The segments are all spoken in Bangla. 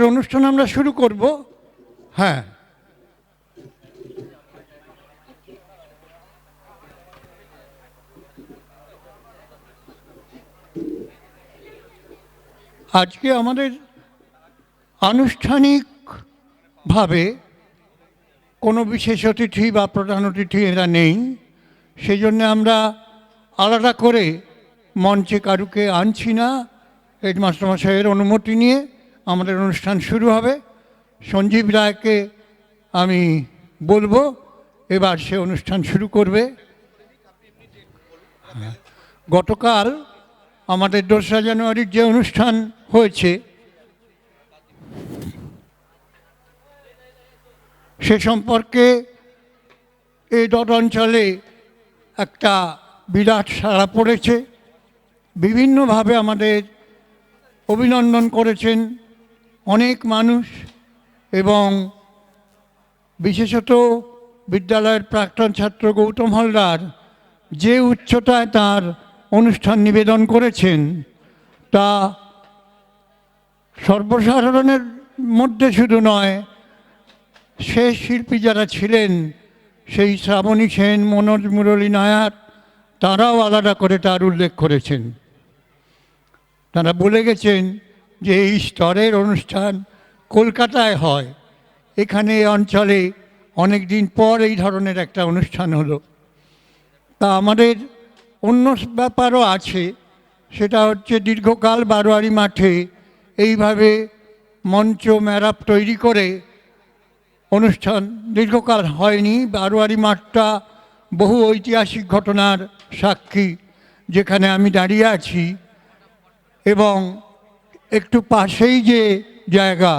অনুষ্ঠান আমরা শুরু করব। হ্যাঁ, আজকে আমাদের আনুষ্ঠানিকভাবে কোনো বিশেষ অতিথি বা প্রধান অতিথি এরা নেই, সেই জন্য আমরা আলাদা করে মঞ্চে কারুকে আনছি না। হেডমাস্টারমশাইয়ের অনুমতি নিয়ে আমাদের অনুষ্ঠান শুরু হবে। সঞ্জীব রায়কে আমি বলবো এবার সে অনুষ্ঠান শুরু করবে। গতকাল আমাদের 2রা জানুয়ারির যে অনুষ্ঠান হয়েছে সে সম্পর্কে এই ডট অঞ্চলে একটা বিরাট সাড়া পড়েছে। বিভিন্নভাবে আমাদের অভিনন্দন করেছেন অনেক মানুষ, এবং বিশেষত বিদ্যালয়ের প্রাক্তন ছাত্র গৌতম হালদার যে উচ্চতায় তার অনুষ্ঠান নিবেদন করেছেন তা সর্বসাধারণের মধ্যে শুধু নয়, শেষ শিল্পী যারা ছিলেন সেই শ্রাবণী সেন, মনোজ মুরলী নায়ার, তারাও আলাদা করে তার উল্লেখ করেছেন। তারা বলে গেছেন যে এই স্তরের অনুষ্ঠান কলকাতায় হয়, এখানে এই অঞ্চলে অনেক দিন পর এই ধরনের একটা অনুষ্ঠান হলো। তা আমাদের অন্য ব্যাপারও আছে, সেটা হচ্ছে দীর্ঘকাল বারোয়ারি মাঠে এইভাবে মঞ্চ ম্যারাপ তৈরি করে অনুষ্ঠান দীর্ঘকাল হয়নি। বারোয়ারি মাঠটা বহু ঐতিহাসিক ঘটনার সাক্ষী, যেখানে আমি দাঁড়িয়ে আছি, এবং একটু পাশেই যে জায়গা,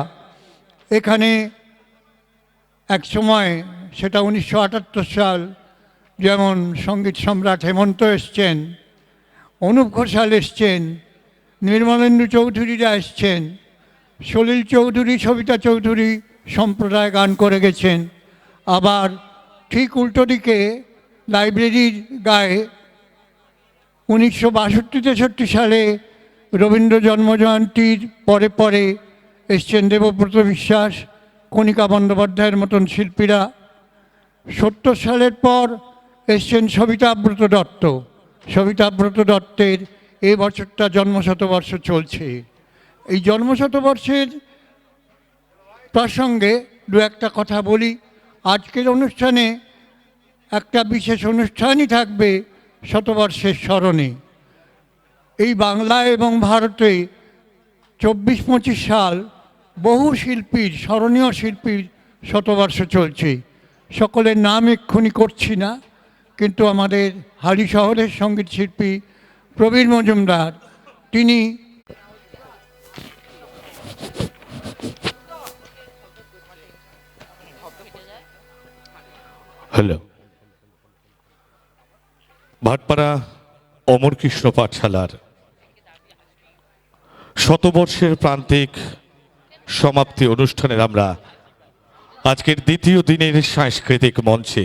এখানে এক সময়, সেটা 1978 সাল, যেমন সঙ্গীত সম্রাট হেমন্ত এসছেন, অনুপ ঘোষাল এসছেন, নির্মলেন্দু চৌধুরীরা এসছেন, সলিল চৌধুরী, সবিতা চৌধুরী সম্প্রদায় গান করে গেছেন। আবার ঠিক উল্টো দিকে লাইব্রেরির গায়ে 1962-63 সালে রবীন্দ্র জন্মজয়ন্তীর পরে পরে এসছেন দেবব্রত বিশ্বাস, কণিকা বন্দ্যোপাধ্যায়ের মতন শিল্পীরা। 70 সালের পর এসছেন সবিতাব্রত দত্ত। সবিতাব্রত দত্তের এ বছরটা জন্মশতবর্ষ চলছে। এই জন্মশতবর্ষের প্রসঙ্গে দু একটা কথা বলি। আজকের অনুষ্ঠানে একটা বিশেষ অনুষ্ঠানই থাকবে শতবর্ষের স্মরণে। এই বাংলায় এবং ভারতে 24-25 সাল বহু শিল্পীর, স্মরণীয় শিল্পীর শতবর্ষ চলছে। সকলের নাম এক্ষুনি করছি না, কিন্তু আমাদের হালি শহরের সঙ্গীত শিল্পী প্রবীর মজুমদার, তিনি হ্যালো, ভাটপাড়া অমরকৃষ্ণ পাঠশালার শতবর্ষের প্রান্তিক সমাপ্তি অনুষ্ঠানের আমরা আজকের দ্বিতীয় দিনের সাংস্কৃতিক মঞ্চে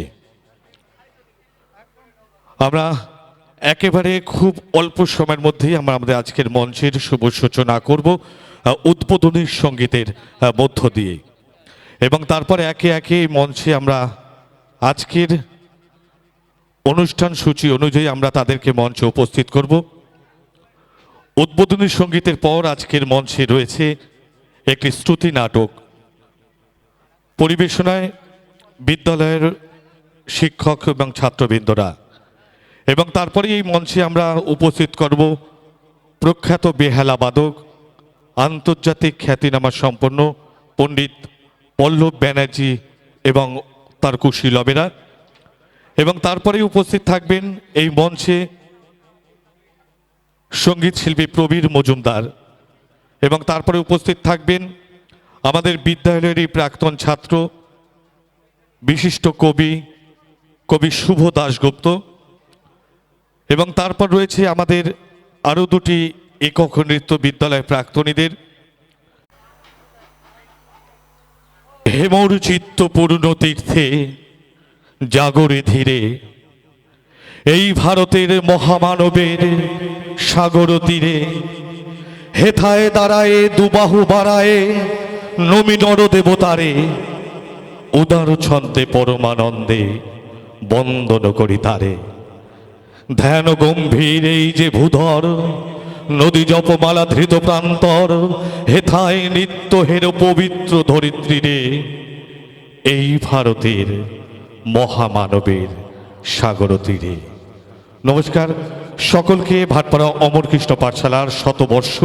আমরা একেবারে খুব অল্প সময়ের মধ্যেই আমরা আমাদের আজকের মঞ্চের শুভ সূচনা করব উদ্বোধনী সঙ্গীতের মধ্য দিয়ে, এবং তারপরে একে একে মঞ্চে আমরা আজকের অনুষ্ঠান সূচি অনুযায়ী আমরা তাদেরকে মঞ্চে উপস্থিত করব। উদ্বোধনী সঙ্গীতের পর আজকের মঞ্চে রয়েছে একটি শ্রুতি নাটক, পরিবেশনায় বিদ্যালয়ের শিক্ষক এবং ছাত্রবৃন্দরা, এবং তারপরে এই মঞ্চে আমরা উপস্থিত করব প্রখ্যাত বেহালা বাদক, আন্তর্জাতিক খ্যাতিনামা সম্পন্ন পণ্ডিত পল্লব ব্যানার্জি এবং তার কুশীলবেরা, এবং তারপরে উপস্থিত থাকবেন এই মঞ্চে সঙ্গীত শিল্পী প্রবীর মজুমদার, এবং তারপরে উপস্থিত থাকবেন আমাদের বিদ্যালয়েরই প্রাক্তন ছাত্র বিশিষ্ট কবি শুভ দাশগুপ্ত, এবং তারপর রয়েছে আমাদের আরও দুটি একক নৃত্য বিদ্যালয় প্রাক্তনীদের হেমর চিত্ত পূর্ণ তীর্থে জাগরে ধীরে, এই ভারতের মহামানবের সাগর তীরে, হেথায় দাঁড়ায় দুবাহু বাড়ায় নমি নর দেবতারে, উদার ছন্দে পরমানন্দে বন্দন করি তারে। ধ্যান গম্ভীর এই যে ভূধর, নদী জপমালা ধৃত প্রান্তর, হেথায় নিত্য হের পবিত্র ধরিত্রী রে, এই ভারতের মহামানবের সাগর তীরে। নমস্কার সকলকে। ভাটপাড়া অমরকৃষ্ণ পাঠশালার শতবর্ষ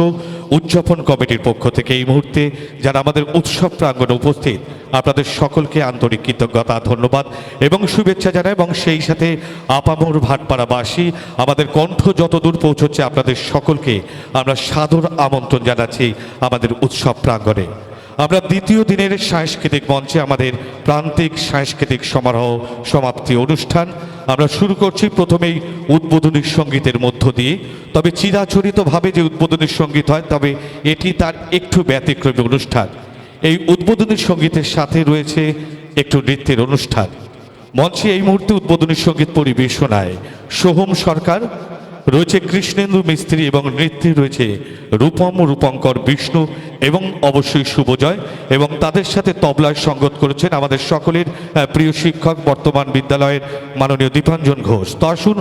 উদযাপন কমিটির পক্ষ থেকে এই মুহূর্তে যারা আমাদের উৎসব প্রাঙ্গণে উপস্থিত, আপনাদের সকলকে আন্তরিক কৃতজ্ঞতা, ধন্যবাদ এবং শুভেচ্ছা জানাই। এবং সেই সাথে আপামর ভাটপাড়াবাসী, আমাদের কণ্ঠ যতদূর পৌঁছচ্ছে আপনাদের সকলকে আমরা সাদর আমন্ত্রণ জানাচ্ছি আমাদের উৎসব প্রাঙ্গণে। আমরা দ্বিতীয় দিনের সাংস্কৃতিক মঞ্চে আমাদের প্রান্তিক সাংস্কৃতিক সমারোহ সমাপ্তি অনুষ্ঠান আমরা শুরু করছি প্রথমেই উদ্বোধনী সঙ্গীতের মধ্য দিয়ে। তবে চিরাচরিতভাবে যে উদ্বোধনী সঙ্গীত হয়, তবে এটি তার একটু ব্যতিক্রমী অনুষ্ঠান। এই উদ্বোধনী সঙ্গীতের সাথে রয়েছে একটু নৃত্যের অনুষ্ঠান। মঞ্চে এই মুহূর্তে উদ্বোধনী সঙ্গীত পরিবেশনায় সোহম সরকার, রয়েছে কৃষ্ণেন্দু মিস্ত্রি এবং নৃত্যে রয়েছে রূপম রূপঙ্কর বিষ্ণু এবং অবশ্যই শুভজয়। এবং তাদের সাথে তবলায় সঙ্গত করেছেন আমাদের সকলের প্রিয় শিক্ষক, বর্তমান বিদ্যালয়ের মাননীয় দীপাঞ্জন ঘোষ। তো আসুন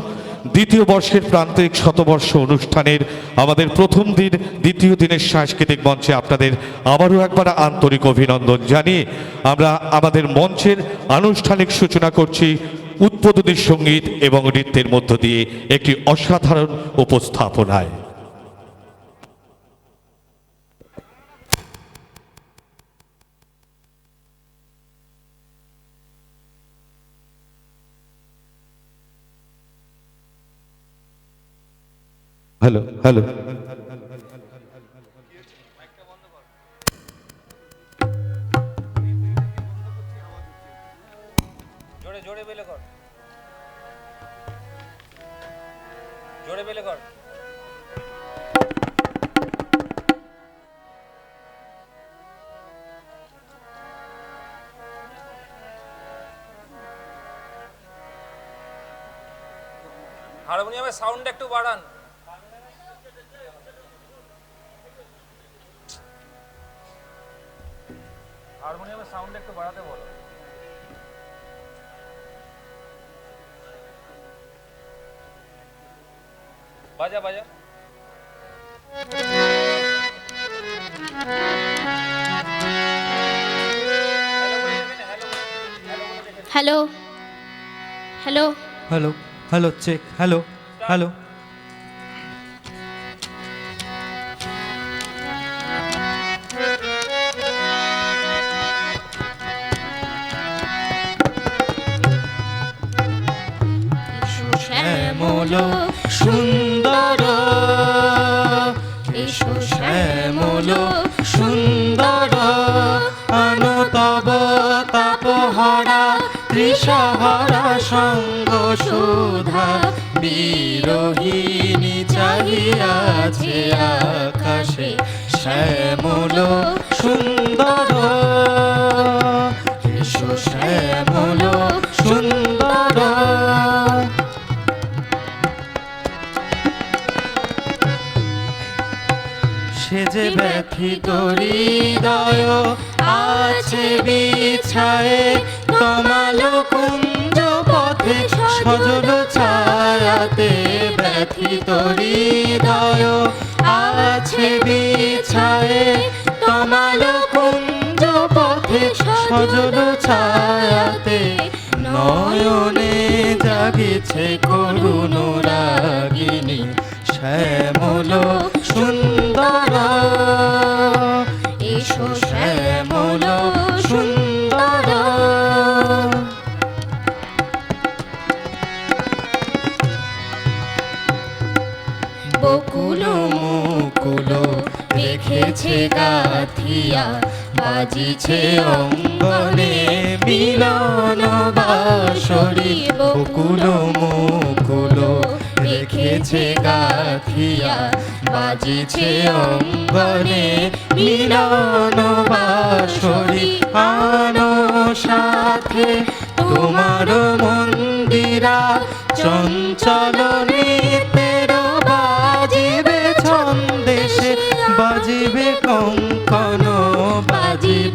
দ্বিতীয় বর্ষের প্রান্তিক শতবর্ষ অনুষ্ঠানের আমাদের প্রথম দিন দ্বিতীয় দিনের সাংস্কৃতিক মঞ্চে আপনাদের আবারও একবার আন্তরিক অভিনন্দন জানিয়ে আমরা আমাদের মঞ্চের আনুষ্ঠানিক সূচনা করছি উদ্বোধনী সঙ্গীত এবং নৃত্যের মধ্য দিয়ে একটি অসাধারণ উপস্থাপনায়। হ্যালো হ্যালো জোরে জোরে বেলে কর, জোরে বেলে কর। হারমোনিয়ামের সাউন্ড একটু বাড়ান। হারমোনিয়ামের সাউন্ড একটু বাড়াতে বলো। বাজা বাজা। Hello hello hello hello check, hello hello. শ্যামল সুন্দর, এসো শ্যামল সুন্দর, আনো তব তাপহরা তৃষাহরা সঙ্গ সুধা, বিরোহিণী চাহিয়াছে আকাশে শ্যামল সুন্দর, এসো শ্যামল সুন্দর। সে যে ব্যথিত হৃদয় আছে বিছায়ে, তমাল কুঞ্জ পথে সজল ছায়াতে, ব্যথিত হৃদয় আছে বিছায়ে, তমাল কুঞ্জ পথে সজল ছায়াতে, নয়নে জাগিছে করুণ রাগিনী শ্যামল সুন্দর, এসো শ্যামল সুন্দর। বকুল মুকুল রেখেছে গাথিয়া, বাজিছে অঙ্গনে মিলন বাঁশরি, বকুল মুকুল রেখেছে গাথিয়া, বাজিছে অঙ্গনে মিলন বাঁশরি, আনো সাথে তোমার মন্দিরা চঞ্চল নৃত্যের, বাজিবে ছন্দেশে বাজিবে কঙ্কন, বাজিবে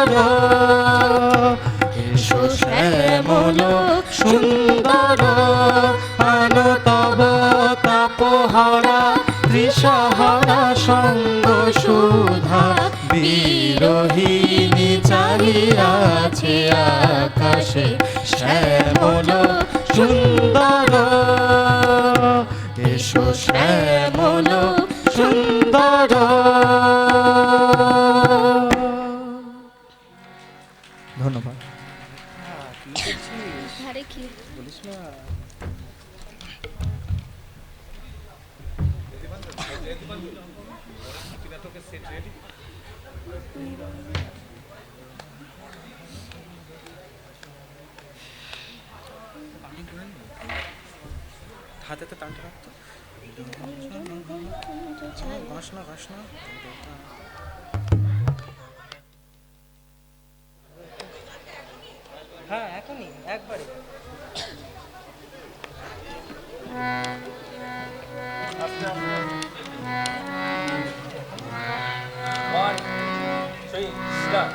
সুন্দর, এসো শ্যামল সুন্দর, আনো তব তাপহারা তৃষাহারা সঙ্গ সুধা, বিরোহিণী চাহিয়াছে আকাশে শ্যামল সুন্দর, এসো শ্যামল সুন্দর। ধন্যবাদ। আরে কি হাতে তো টানটা রাখতো, ঘাস না ঘাস না। হ্যাঁ এখনই একবারে। One three start.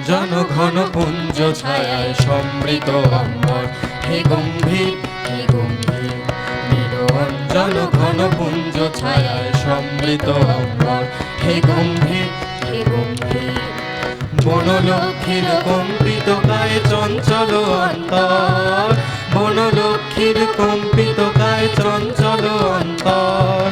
জন ঘন পুঞ্জ ছায়ায় সমৃত অম্বর, হে গম্ভীর হে গম্ভীর, নিরঞ্জন ঘন পুঞ্জ ছায়ায় সমৃত অম্বর, হে গম্ভীর হে গম্ভীর, বনলক্ষ্মীর কম্পিত কায়ে চঞ্চল অন্তর, বনলক্ষ্মীর কম্পিত কায়ে চঞ্চল অন্তর,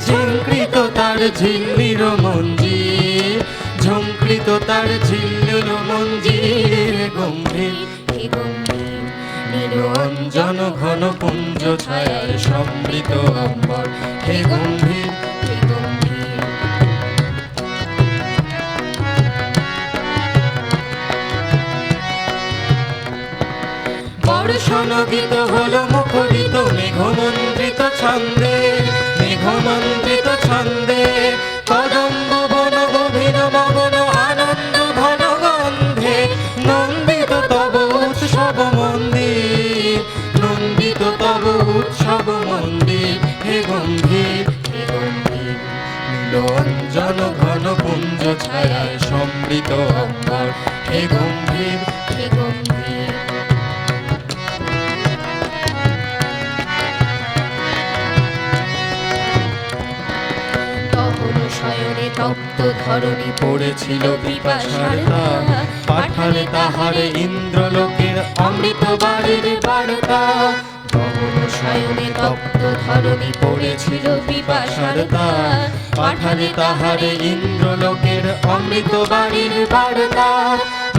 ঝিঙ্কৃত তার ঝিল্লির মঞ্জির, ঝঙ্কৃত তার ঝিল্লির মঞ্জির, গম্ভীর হে গম্ভীর, নিরঞ্জন ঘন পুঞ্জ ছায়ায় সমৃত অম্বর, হে গম্ভীর হে গম্ভীর। বর্ষণ গীত হলো মুখরিত মেঘমন্ত্রিত ছন্দে, মেঘমন্ত্রিত ছন্দে, কদম্ব বন গভীর মগন আনন্দ ঘন গন্ধে, নন্দিত তব উৎসব মন্দির, নন্দিত তব উৎসব মন্দির, হে গম্ভীর হে গম্ভীর, নীলঞ্জন ঘন পুঞ্জ ছায়ায় সমৃত অম্বর, হে গম্ভীর হে গম্ভীর। শয়নে তপ্ত ধরণী পড়েছিল পিপাসার দাগ, পাঠালে তাহারে ইন্দ্রলোকের অমৃত বাড়ির বার্তা, গগন শয়নে তপ্ত ধরণী পড়েছিল পিপাসার দাগ, পাঠালে তাহারে ইন্দ্রলোকের অমৃত বাড়ির বার্তা,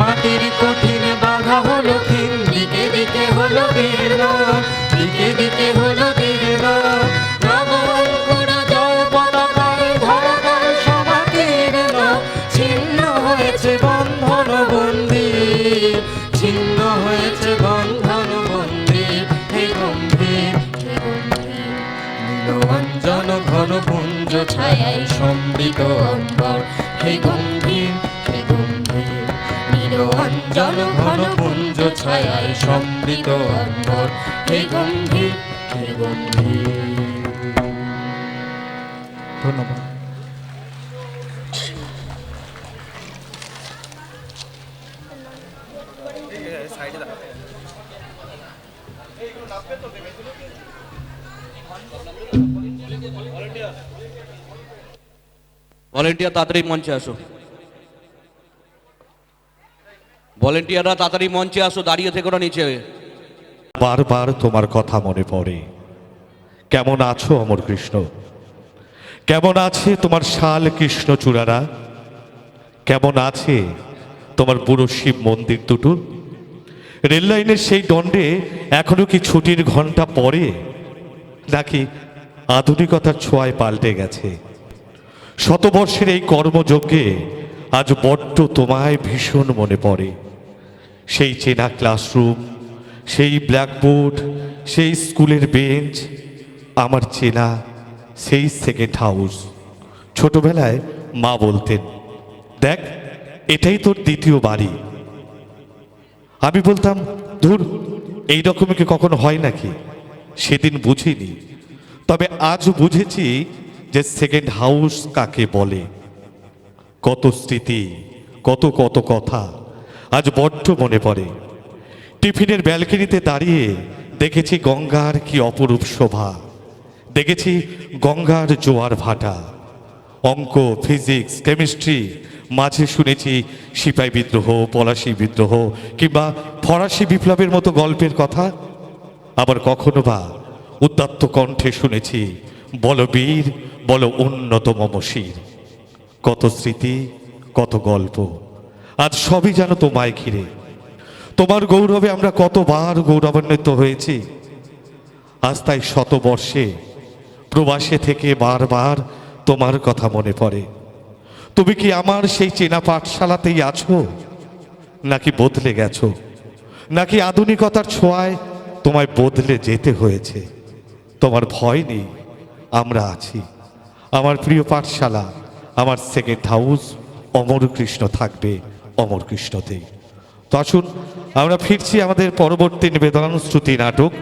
মাটির কঠিন বাধা হলো ক্ষীণ, দিকে দিকে হলো দীর্ণ, দিকে দিকে হলো দীর্ণ, নব অঙ্কুর জয় পতাকায় ধরাকার সমাকীর্ণ, ছিন্ন হয়েছে বন্ধন বন্দির, ছিন্ন হয়েছে বন্ধন বন্দির, হে গম্ভীর হে গম্ভীর, নীলঞ্জন ঘন পুঞ্জ ছায়ায় সমৃত অম্বর, হে গম্ভীর হে গম্ভীর, নীলঞ্জন ঘন পুঞ্জ ছায়ায় সমৃত অম্বর, হে গম্ভীর হে গম্ভীর। ধন্যবাদ। ভলেন্টিয়ার তাড়াতাড়ি মঞ্চে আসো, ভলেন্টিয়াররা তাড়াতাড়ি মঞ্চে আসো, দাঁড়িয়ে থেকো না নিচে। বারবার তোমার কথা মনে পড়ে। কেমন আছো অমর কৃষ্ণ? কেমন আছে তোমার শাল কৃষ্ণচূড়ারা? কেমন আছে তোমার বুড়ো শিব মন্দির দুটো? রেল লাইনের সেই দণ্ডে এখনো কি ছুটির ঘন্টা পড়ে, নাকি আধুনিকতার ছোঁয়ায় পাল্টে গেছে? শতবর্ষের এই কর্মযজ্ঞে আজ বড্ড তোমায় ভীষণ মনে পড়ে। সেই চেনা ক্লাসরুম, সেই ব্ল্যাকবোর্ড, সেই স্কুলের বেঞ্চ, আমার চেনা সেই সেকেন্ড হাউস। ছোটবেলায় মা বলতেন, দেখ এটাই তোর দ্বিতীয় বাড়ি। আমি বলতাম, ধুর, এই রকম কি কখনো হয় নাকি? সেদিন বুঝিনি, তবে আজ বুঝেছি যে সেকেন্ড হাউস কাকে বলে। কত স্মৃতি, কত কত কথা আজ বড্ড মনে পড়ে। টিফিনের ব্যালকনিতে দাঁড়িয়ে দেখেছি গঙ্গার কি অপরূপ শোভা, দেখেছি গঙ্গার জোয়ার ভাটা। অঙ্ক, ফিজিক্স, কেমিস্ট্রি, মাঝে শুনেছি সিপাহী বিদ্রোহ, পলাশী বিদ্রোহ কিংবা ফরাসি বিপ্লবের মতো গল্পের কথা। আবার কখনো বা উদাত্ত কণ্ঠে শুনেছি, বলো বীর, বলো উন্নত মমশির। কত স্মৃতি, কত গল্প, আজ সবই যেন তোমায় ঘিরে। তোমার গৌরবে আমরা কতবার গৌরবান্বিত হয়েছি। আজ তাই শতবর্ষে প্রবাসে থেকে বারবার তোমার কথা মনে পড়ে। তুমি কি আমার সেই চেনা পাঠশালাতেই আছো, নাকি বদলে গেছো, নাকি আধুনিকতার ছোঁয়ায় তোমায় বদলে যেতে হয়েছে? তোমার ভয় নেই, আমরা আছি। আমার প্রিয় পাঠশালা, আমার সেকেন্ড হাউস অমর কৃষ্ণ থাকবে অমর কৃষ্ণতেই। তো আসুন আমরা ফিরছি আমাদের পরবর্তী নিবেদন, শ্রুতি নাটক।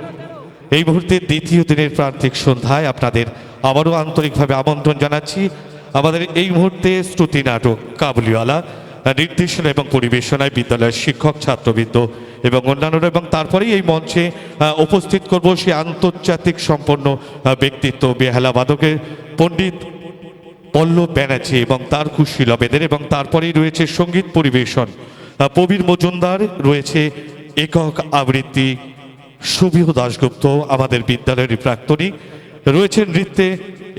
এই মুহূর্তে দ্বিতীয় দিনের প্রান্তিক সন্ধ্যায় আপনাদের আবারও আন্তরিকভাবে আমন্ত্রণ জানাচ্ছি। আমাদের এই মুহূর্তে শ্রুতি নাটক কাবুলিওয়ালা নির্দেশনা এবং পরিবেশনায় বিদ্যালয়ের শিক্ষক, ছাত্রবৃন্দ এবং অন্যান্যরা, এবং তারপরেই এই মঞ্চে উপস্থিত করব সেই আন্তর্জাতিক সম্পন্ন ব্যক্তিত্ব বেহালা বাদকের পণ্ডিত পল্লব ব্যানার্জি এবং তার কুশীলবেদের, এবং তারপরেই রয়েছে সঙ্গীত পরিবেশন প্রবীর মজুমদার, রয়েছে একক আবৃত্তি সুবিহ দাশগুপ্ত আমাদের বিদ্যালয়ের প্রাক্তনী, রয়েছে নৃত্যে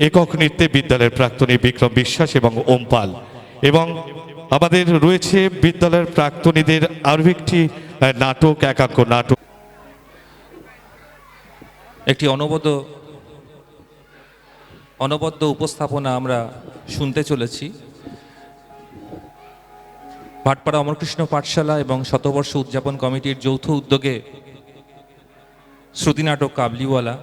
একক নৃত্যে বিদ্যালয়ের প্রাক্তনী বিক্রম বিশ্বাস এবং ওমপাল, এবং আমাদের রয়েছে বিদ্যালয়ের প্রাক্তনীদের আরও একটি নাটক, একাঙ্ক নাটক। একটি অনবদ্য উপস্থাপনা আমরা শুনতে চলেছি। ভাটপাড়া অমরকৃষ্ণ পাঠশালা এবং শতবর্ষ উদযাপন কমিটির যৌথ উদ্যোগে শ্রুতি নাটক কাবলিওয়ালা।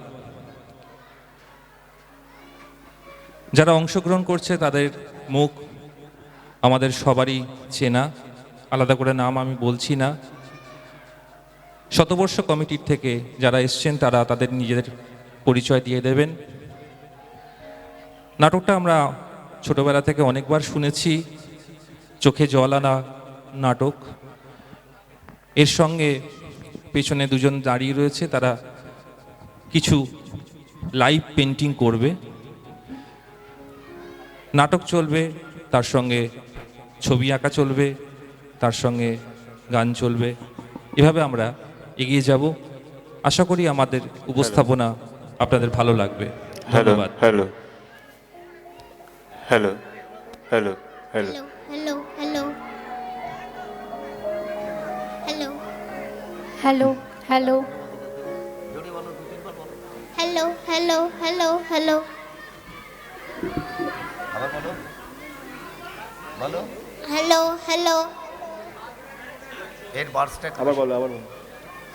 যারা অংশগ্রহণ করছে তাদের মুখ আমাদের সবারই চেনা, আলাদা করে নাম আমি বলছি না। শতবর্ষ কমিটির থেকে যারা এসছেন তারা তাদের নিজেদের পরিচয় দিয়ে দেবেন। নাটকটা আমরা ছোটবেলা থেকে অনেকবার শুনেছি, চোখে জল আনা নাটক। এর সঙ্গে পেছনে দুজন দাঁড়িয়ে রয়েছে, তারা কিছু লাইভ পেন্টিং করবে। নাটক চলবে, তার সঙ্গে ছবি আঁকা চলবে, তার সঙ্গে গান চলবে। এভাবে আমরা এগিয়ে যাব। আশা করি আমাদের উপস্থাপনা আপনাদের ভালো লাগবে। ধন্যবাদ। Hello hello hello hello hello hello hello hello hello hello hello hello hello hello hello এর বার্সটা আবার বলো আবার বলো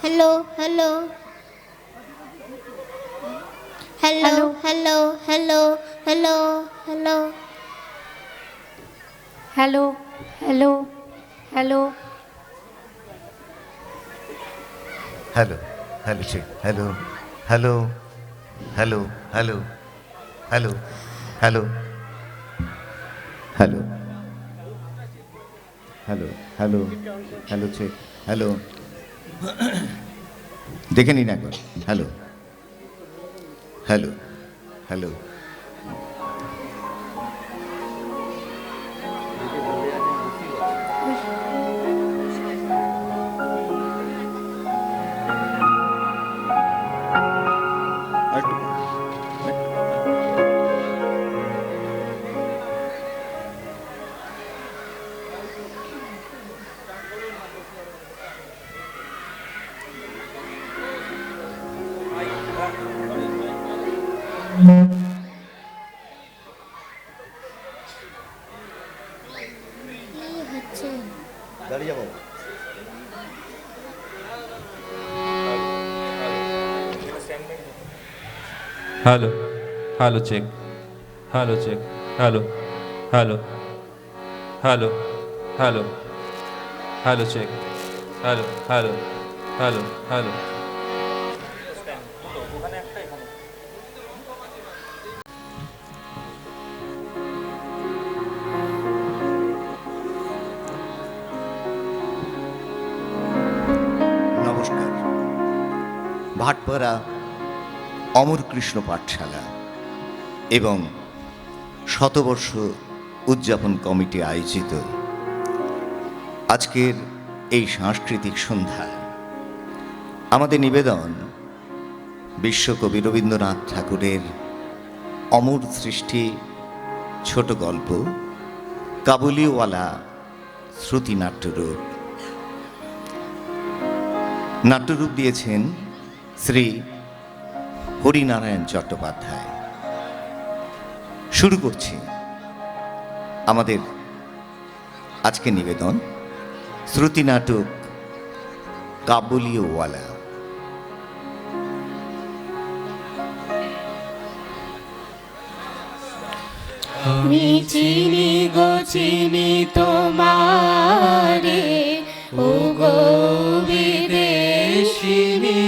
hello hello hello hello hello hello hello hello hello hello hello hello ঠিক hello hello hello hello hello hello hello hello hello hello ঠিক হ্যালো দেখে নিন একবার হ্যালো হ্যালো হ্যালো কি হচ্ছে? দাঁড়িয়ে যাবো hello hello check, hello check, hello hello hello hello hello check hello hello hello hello নমস্কার। ভাটপাড়া অমর কৃষ্ণ পাঠশালা এবং শতবর্ষ উদযাপন কমিটি আয়োজিত আজকের এই সাংস্কৃতিক সন্ধ্যায় আমাদের নিবেদন বিশ্বকবি রবীন্দ্রনাথ ঠাকুরের অমর সৃষ্টি ছোট গল্প কাবুলিওয়ালা শ্রুতি নাট্যরূপ। নাট্যরূপ দিয়েছেন শ্রী হরিনারায়ণ চট্টোপাধ্যায়। শুরু করছি আমাদের আজকে নিবেদন শ্রুতি নাটক কাবুলিওয়ালা। আমি চিনি গো চিনি তোমারে, ও গো বিদেশিনী,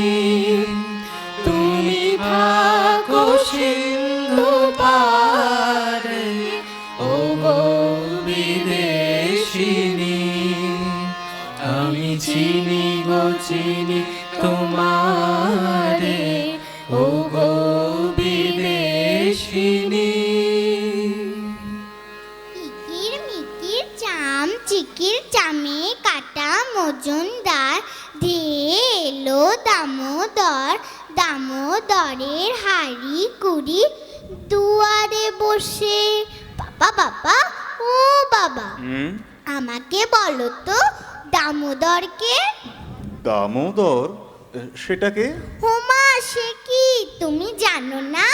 তুমি থাকো সিন্ধু পারে, ও গো বিদেশিনী। আমি চিনি গো চিনি তোমারে, ও গো বিদেশিনী। ইকির মিকির চাম চিকির চামে কাটা মজুমদার, ধেয়ে এলো দামোদর, দামোদরের হাড়ি কুড়ি দুয়ারে বসে। বাবা বাবা ও বাবা, আমাকে বলো তো দামোদরকে? দামোদর? সেটাকে? হোমা, সে কি তুমি জানো না?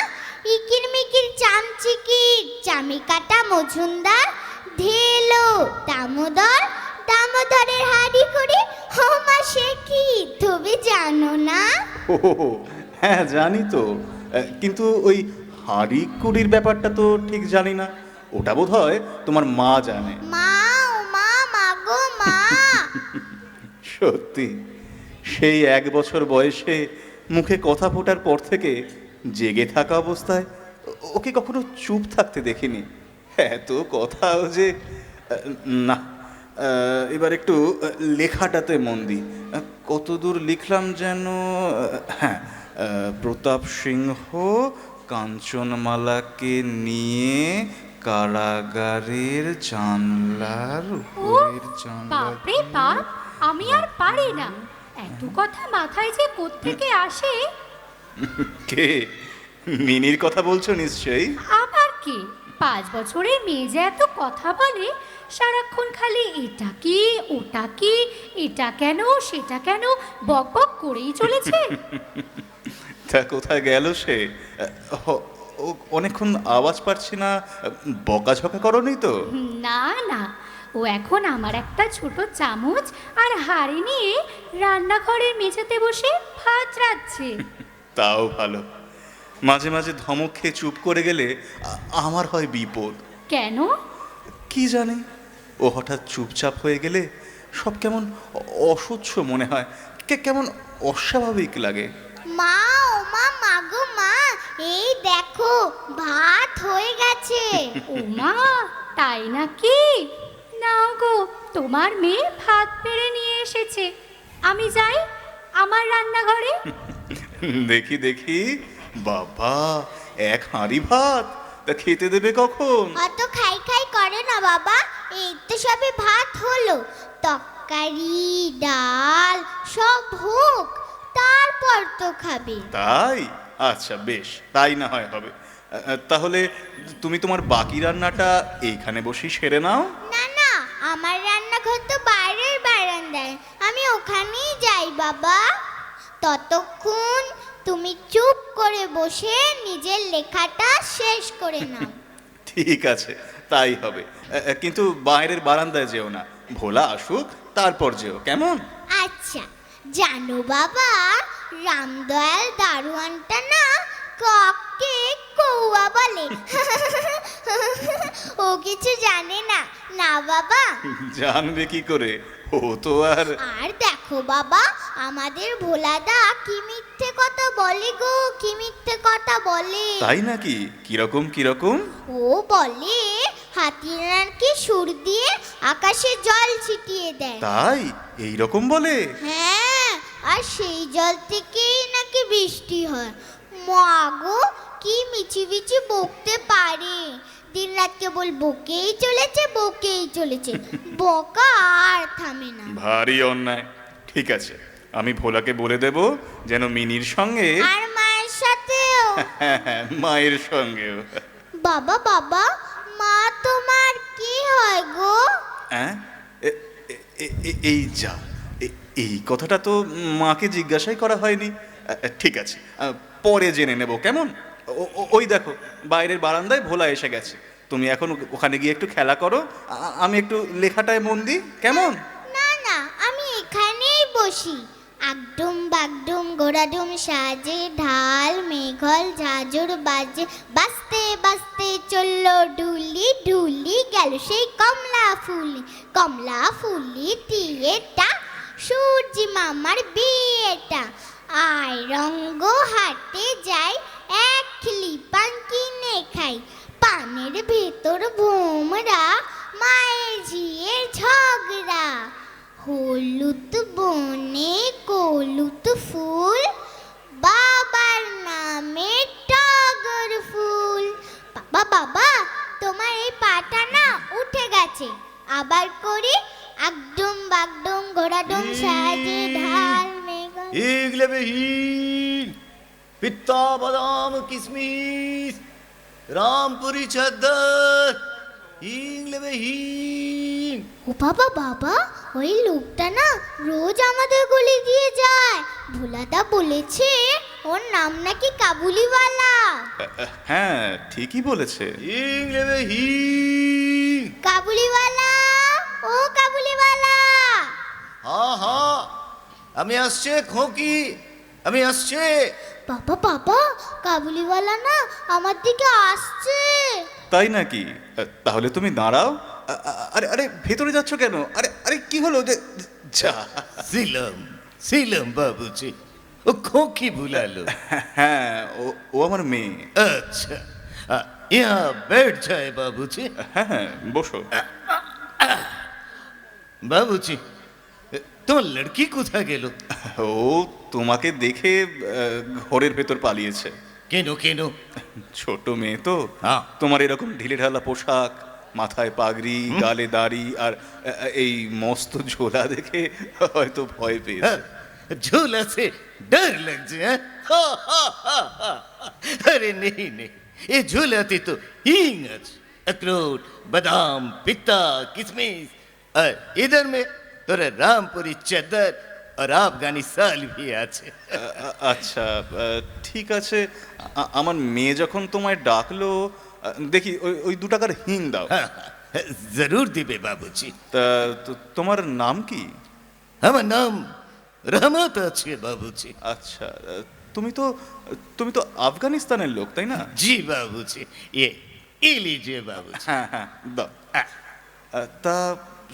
ইকির মিকির চামচিকির চামি কাটা মজুমদার, ধেলো দামোদর, দামোদরের হাড়ি কুড়ি। হোমা, সে কি তুমি জানো না? ও হ্যাঁ, জানি তো, কিন্তু ওই হাঁড়ি কুড়ির ব্যাপারটা তো ঠিক জানি না। ওটা বোধ হয় তোমার মা জানে। মা, ও মা, মাগো মা। সত্যি, সেই 1 বছর বয়সে মুখে কথা ফোটার পর থেকে জেগে থাকা অবস্থায় ওকে কখনো চুপ থাকতে দেখিনি। এত কথাও যে না। এবার একটু লেখাটাতে মন দিই। কতদূর লিখলাম যেন? হ্যাঁ, প্রতাপ সিংহ কাঞ্চনমালাকে নিয়ে কারাগারের জানলার উপরের জানলা। বাপরে বাপ, আমি আর পারি না। এত কথা মাথায় যে কোত্থেকে আসে। কে? মিনির কথা বলছো নিশ্চয়ই। আবার কি, 5 বছরের মেয়ে যে এত কথা বলে, সারাক্ষণ খালি এটা কি ওটা কি, এটা কেন সেটা কেন বক বক করেই চলেছে। তা কোথায় গেল সে? ও অনেকক্ষণ আওয়াজ পাচ্ছি না। বকাঝকা করনি তো? না না, ও এখন আমার একটা ছোট চামচ আর হাঁড়ি নিয়ে রান্নাঘরের মেঝেতে বসে ভাত রাঁধছে। তাও ভালো। মাঝে মাঝে ধমক খেয়ে চুপ করে গেলে আমার হয় বিপদ। কেন? কি জানি, ও হঠাৎ চুপচাপ হয়ে গেলে সব কেমন অসহ্য মনে হয়, কেমন অস্বাভাবিক লাগে। মা, ও মা, মাগো মা, এই দেখো ভাত হয়ে গেছে। ও মা, তাই নাকি? নাও গো, তোমার মেয়ে ভাত পেড়ে নিয়ে এসেছে। আমি যাই আমার রান্নাঘরে। দেখি দেখি, বাবা, 1 হাঁড়ি ভাত! তা খেতে দেবে কখন? অত খাই খাই করে না বাবা, এই তো সবে ভাত হলো। তরকারি ডাল সব হোক, তারপর তো খাবে। তাই? আচ্ছা বেশ, তাই না হয় হবে। তাহলে তুমি তোমার বাকি রান্নাটা এইখানে বসেই সেরে নাও। না না, আমার রান্নাঘর তো বাইরের বারান্দায়, আমি ওখানেই যাই বাবা। ততক্ষণ তুমি চুপ করে বসে নিজের লেখাটা শেষ করে নাও। ঠিক আছে, তাই হবে। কিন্তু বাইরের বারান্দায় যেও না, ভোলা আসুক তারপর যেও, কেমন? আচ্ছা। জানো বাবা, রামদয়াল দারোয়ানটা না কাকে পৌয়া বলে। ও কিছু জানে না, না বাবা। জানবে কি করে, ও তো আর আর দেখো বাবা, আমাদের ভোলাদা কি মিথ্যে কথা বলে গো, কি মিথ্যে কথা বলে। তাই নাকি? কিরকম কিরকম? ও বলে হাতির নাকি সুর দিয়ে আকাশে জল ছিটিয়ে দেয়। তাই এই রকম বলে? হ্যাঁ, আর সেই জল থেকেই নাকি বৃষ্টি হয়। মা গো, কি মিছিমিছি বকতে পারে, দিন রাত কেবল বকেই চলেছে, বকেই চলেছে, বকা আর থামে না। ভারী অন্যায়। ঠিক আছে, আমি ভোলাকে বলে দেব যেন মিনির সঙ্গে আর মায়ের সাথেও। মায়ের সঙ্গেও। বাবা বাবা, মা তোমার কি হয় গো? হ্যাঁ, এই যা, এই কথাটা তো মাকে জিজ্ঞাসাই করা হয়নি। ঠিক আছে, পরে জেনে নেব, কেমন? ওই দেখো, বাইরের বারান্দায় ভোলা এসে গেছে। তুমি এখন ওখানে গিয়ে একটু খেলা করো, আমি একটু লেখাটায় মন দিই, কেমন? না না, আমি এখানেই বসি। আগডুম বাগডুম গোড়াডুম সাজে, ঢাল মেঘল ঝাঁঝর বাজে, বাজতে বাজতে চললো ডুলি, ডুলি গেল সেই কমলা ফুলি, কমলা ফুলি টিয়েটা, সূর্যি মামার বিয়েটা। আয় রঙ্গ হাটে যাই, এক খিলি পান কিনে খাই, পানের ভেতর ভোমরা, মায়ের ঝিয়ের ঝগড়া। হলুদ বনে কলুদ ফুল, বাবার নামে টগর ফুল। বাবা বাবা, তোমার এই পাটা না উঠে গেছে, আবার করি। আগডুম বাগডুম ঘোড়াডুম সাজে, ঢাল মেঘল। ইগলে বেহিন পিত্তা বাদাম কিসমিস রামপুরি চাদর ইগলে বেহিন। ও বাবা বাবা, ওই লোকটা না রোজ আমাদের গলি দিয়ে যায়। ভোলাদা বলেছে ওর নাম নাকি কাবুলিওয়ালা। হ্যাঁ, ঠিকই বলেছে। ইগলে বেহিন। কাবুলিওয়ালা, ও কাবুলিওয়ালা। হ্যাঁ হ্যাঁ, আমি আসছে খোকি, আমি আসছে। বাবা বাবা, কাবুলিওয়ালা না আমার দিকে আসছে। তাই নাকি? তাহলে তুমি দাঁড়াও। আরে আরে, ভেতরে যাচ্ছ কেন? আরে আরে, কি হলো যে? যা। ছিলাম ছিলাম বাবুজি, ও খোকি ভুলালো। হ্যাঁ, ও আমার মেয়ে। अच्छा यहाँ बैठ जाए बाबूजी। হ্যাঁ হ্যাঁ, বসো। बाबूजी, তোমার লড়কি কোথায় গেল? ও তোমাকে দেখে ঘরের ভেতর পালিয়েছে। কেন কেন? ছোট মেয়ে তো, হ্যাঁ। তোমার এরকম ঢিলেঢালা পোশাক, মাথায় পাগড়ি, গালে দাড়ি আর এই মস্ত ঝোলা দেখে হয়তো ভয় পেয়েছে। झूला से डर लग जाए? अरे नहीं नहीं, ये झूलाती तो हींगच, अखरोट, बादाम, पिस्ता, किशमिश, और इधर में थोड़ा रामपुरी चादर और अफगानी साल भी আছে। আচ্ছা, ঠিক আছে। আমার মেয়ে যখন তোমায় ডাকলো, দেখি ওই 2 টাকার হিং দাও। हाँ, जरूर दिबे बाबूजी। তা তোমার নাম কি? আমার নাম রহমত আছে বাবুজি। আচ্ছা, তুমি তো আফগানিস্তানের লোক, তাই না? জি বাবুজি, ये लीजिए बाबूजी। হ্যাঁ হ্যাঁ, দাও। তা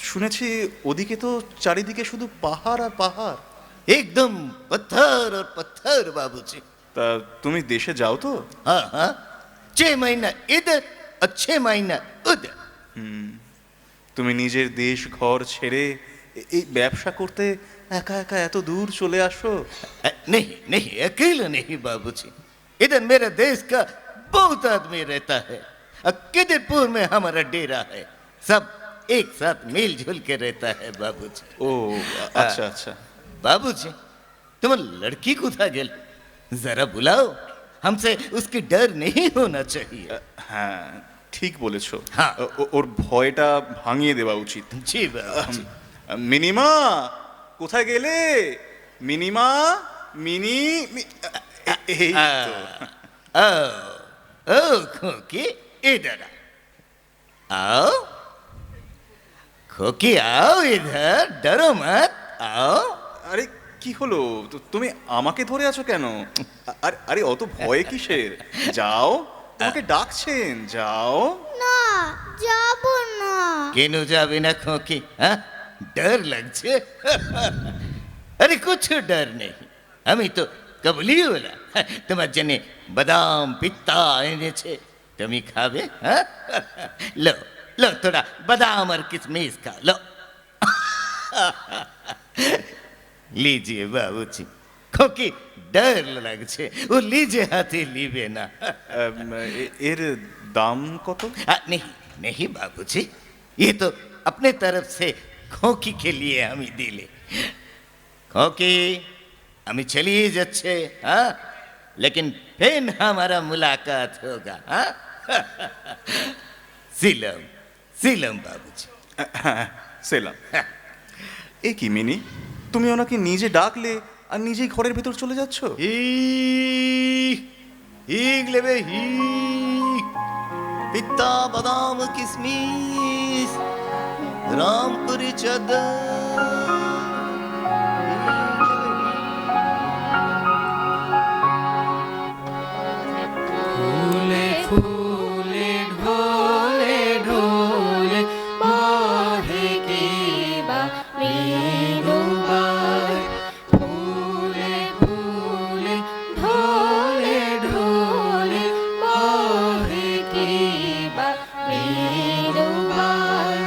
শুনেছি ওদিকে তো চারিদিকে শুধু পাহাড় আর পাহাড়। एकदम पत्थर और पत्थर बाबूजी। তা তুমি দেশে যাও তো? हाँ हाँ, 6 महीना इधर और 6 महीना उधर। তুমি নিজের দেশ ঘর ছেড়ে এই ব্যবসা করতে একা একা এত দূর চলে আসো? नहीं नहीं, अकेला नहीं बाबूजी, इधर मेरे देश का बहुत आदमी रहता है। किदरपुर में हमारा डेरा है, सब एक साथ मिलजुल के रहता है बाबूजी। ও আচ্ছা আচ্ছা। बाबूजी, तुम्हारी लड़की कोथा गेल, जरा बुलाओ, हमसे उसकी डर नहीं होना चाहिए। হ্যাঁ, ঠিক বলেছো। হ্যাঁ। ওর ভয়টা ভাঙিয়ে দেওয়া উচিত। जी बाबूजी। মিনিমা, কোথায় গেলে? মিনিমা, এই তো। आओ ओ खोकी, इधर आओ, खोकी आओ इधर, डरो मत, आओ। আরে কি হলো? তুমি আমাকে ধরে আছো কেন? আরে আরে, অত ভয় কিসের? যাও, তোমাকে ডাকছেন, যাও। না, যাব না। কেন যাবে না খোকি? হ্যাঁ, ডর লাগছে? আরে কুছ ডর নেই, আমি তো কাবুলিওয়ালা। তোমার জন্য বাদাম পিত্তা এনেছে, তুমি খাবে? হ্যাঁ, লো লো, তোরা বাদাম আর কিশমিশ খা, লো। लीजिए बाबूजी। खोकी डर লাগছে, ও लीजिए हाथे लिबे ना। এর দাম কত? नहीं नहीं बाबूजी, ये तो अपने तरफ से खोकी के लिए আমি দিলে। खोकी আমি चलिए যাচ্ছে, हाँ, लेकिन फिर हमारा मुलाकात होगा, हाँ। सिलम सिलम बाबूजी। হ্যাঁ, সেলাম। এ কি মিনি, তুমি ওনাকে নিজে ডাকলে আর নিজেই ঘরের ভেতর চলে যাচ্ছ? হিগ লেবে হিগ, পিত্তা বাদাম কিশমিশ, রামপুরি চাদর। ফুলে ফুলে ঢোলে ঢোলে বহে কে বা মৃদুবার। ফুলে ফুলে ঢোলে ঢোলে বহে কে বা মৃদুবার।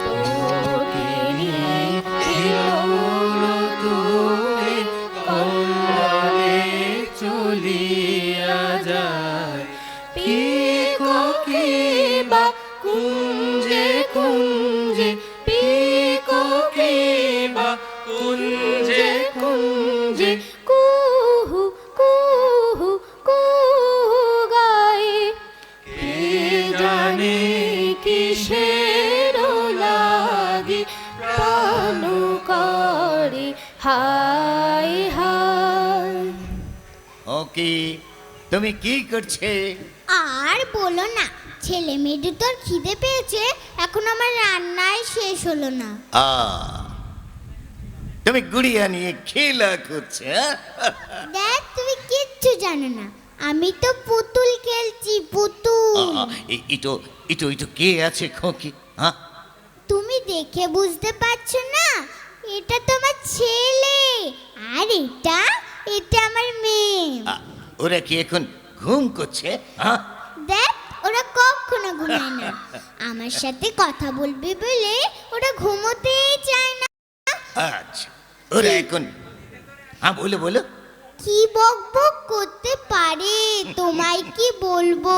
তোকে নিয়ে হিলোলো তুলে কল্লোলে চলিয়া যায়। পিককে বা কুঞ্জে কুঞ্জে, পিককে বা কুঞ্জে কুঞ্জে, কুহু কুহু কুহু গায়। কে জানে কিসের লাগি প্রাণ করে হায় হায়। ওকে, তুমি কি করছে? আর বলো না, ছেলে মেয়ে দুটোর খিদে পেয়েছে, এখন আমার রান্নাই শেষ হলো না। আ, তুমি গুড়িয়া নিয়ে খেলা করছে, হ্যাঁ? দেখ, তুমি কিচ্ছু জানো না, আমি তো পুতুল খেলছি, পুতুল। ইটো ইটো ইটো কে আছে খোকি? হ্যাঁ, তুমি দেখে বুঝতে পারছো না? এটা তোমার ছেলে, আর এটা এটা আমার মেয়ে। ওরা কি এখন ঘুম করছে? হ্যাঁ, দেখ, ওরা কখনো ঘুমায় না। আমার সাথে কথা বলবে বলে ওরা ঘুমোতেই চায় না। আচ্ছা, ওরা এখন, হ্যাঁ বলো বলো। কি বক বক করতে পারে, তোমায় কি বলবো?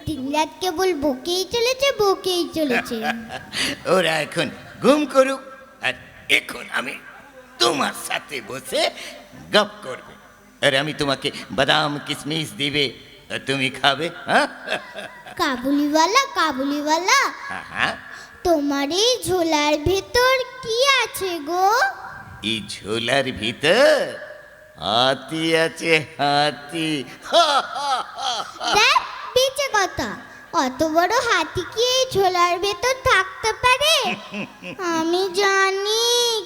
দিনরাত কেবল বকেই চলেছে, বকেই চলেছে। ওরা এখন ঘুম করুক, আর এখন আমি তোমার সাথে বসে গপ করবে, আর আমি তোমাকে বাদাম কিশমিশ দিবে, আর তুমি খাবে। হ্যাঁ, কাবুলিওয়ালা, কাবুলিওয়ালা, হ্যাঁ, তোমার এই ঝোলার ভেতর কি আছে গো? এই ঝোলার ভিতর হাতি আছে, হাতি। দেখ, বেঁচে কথা, অত বড় হাতি কি এই ঝোলার ভেতর থাকতে পারে? আমি জানি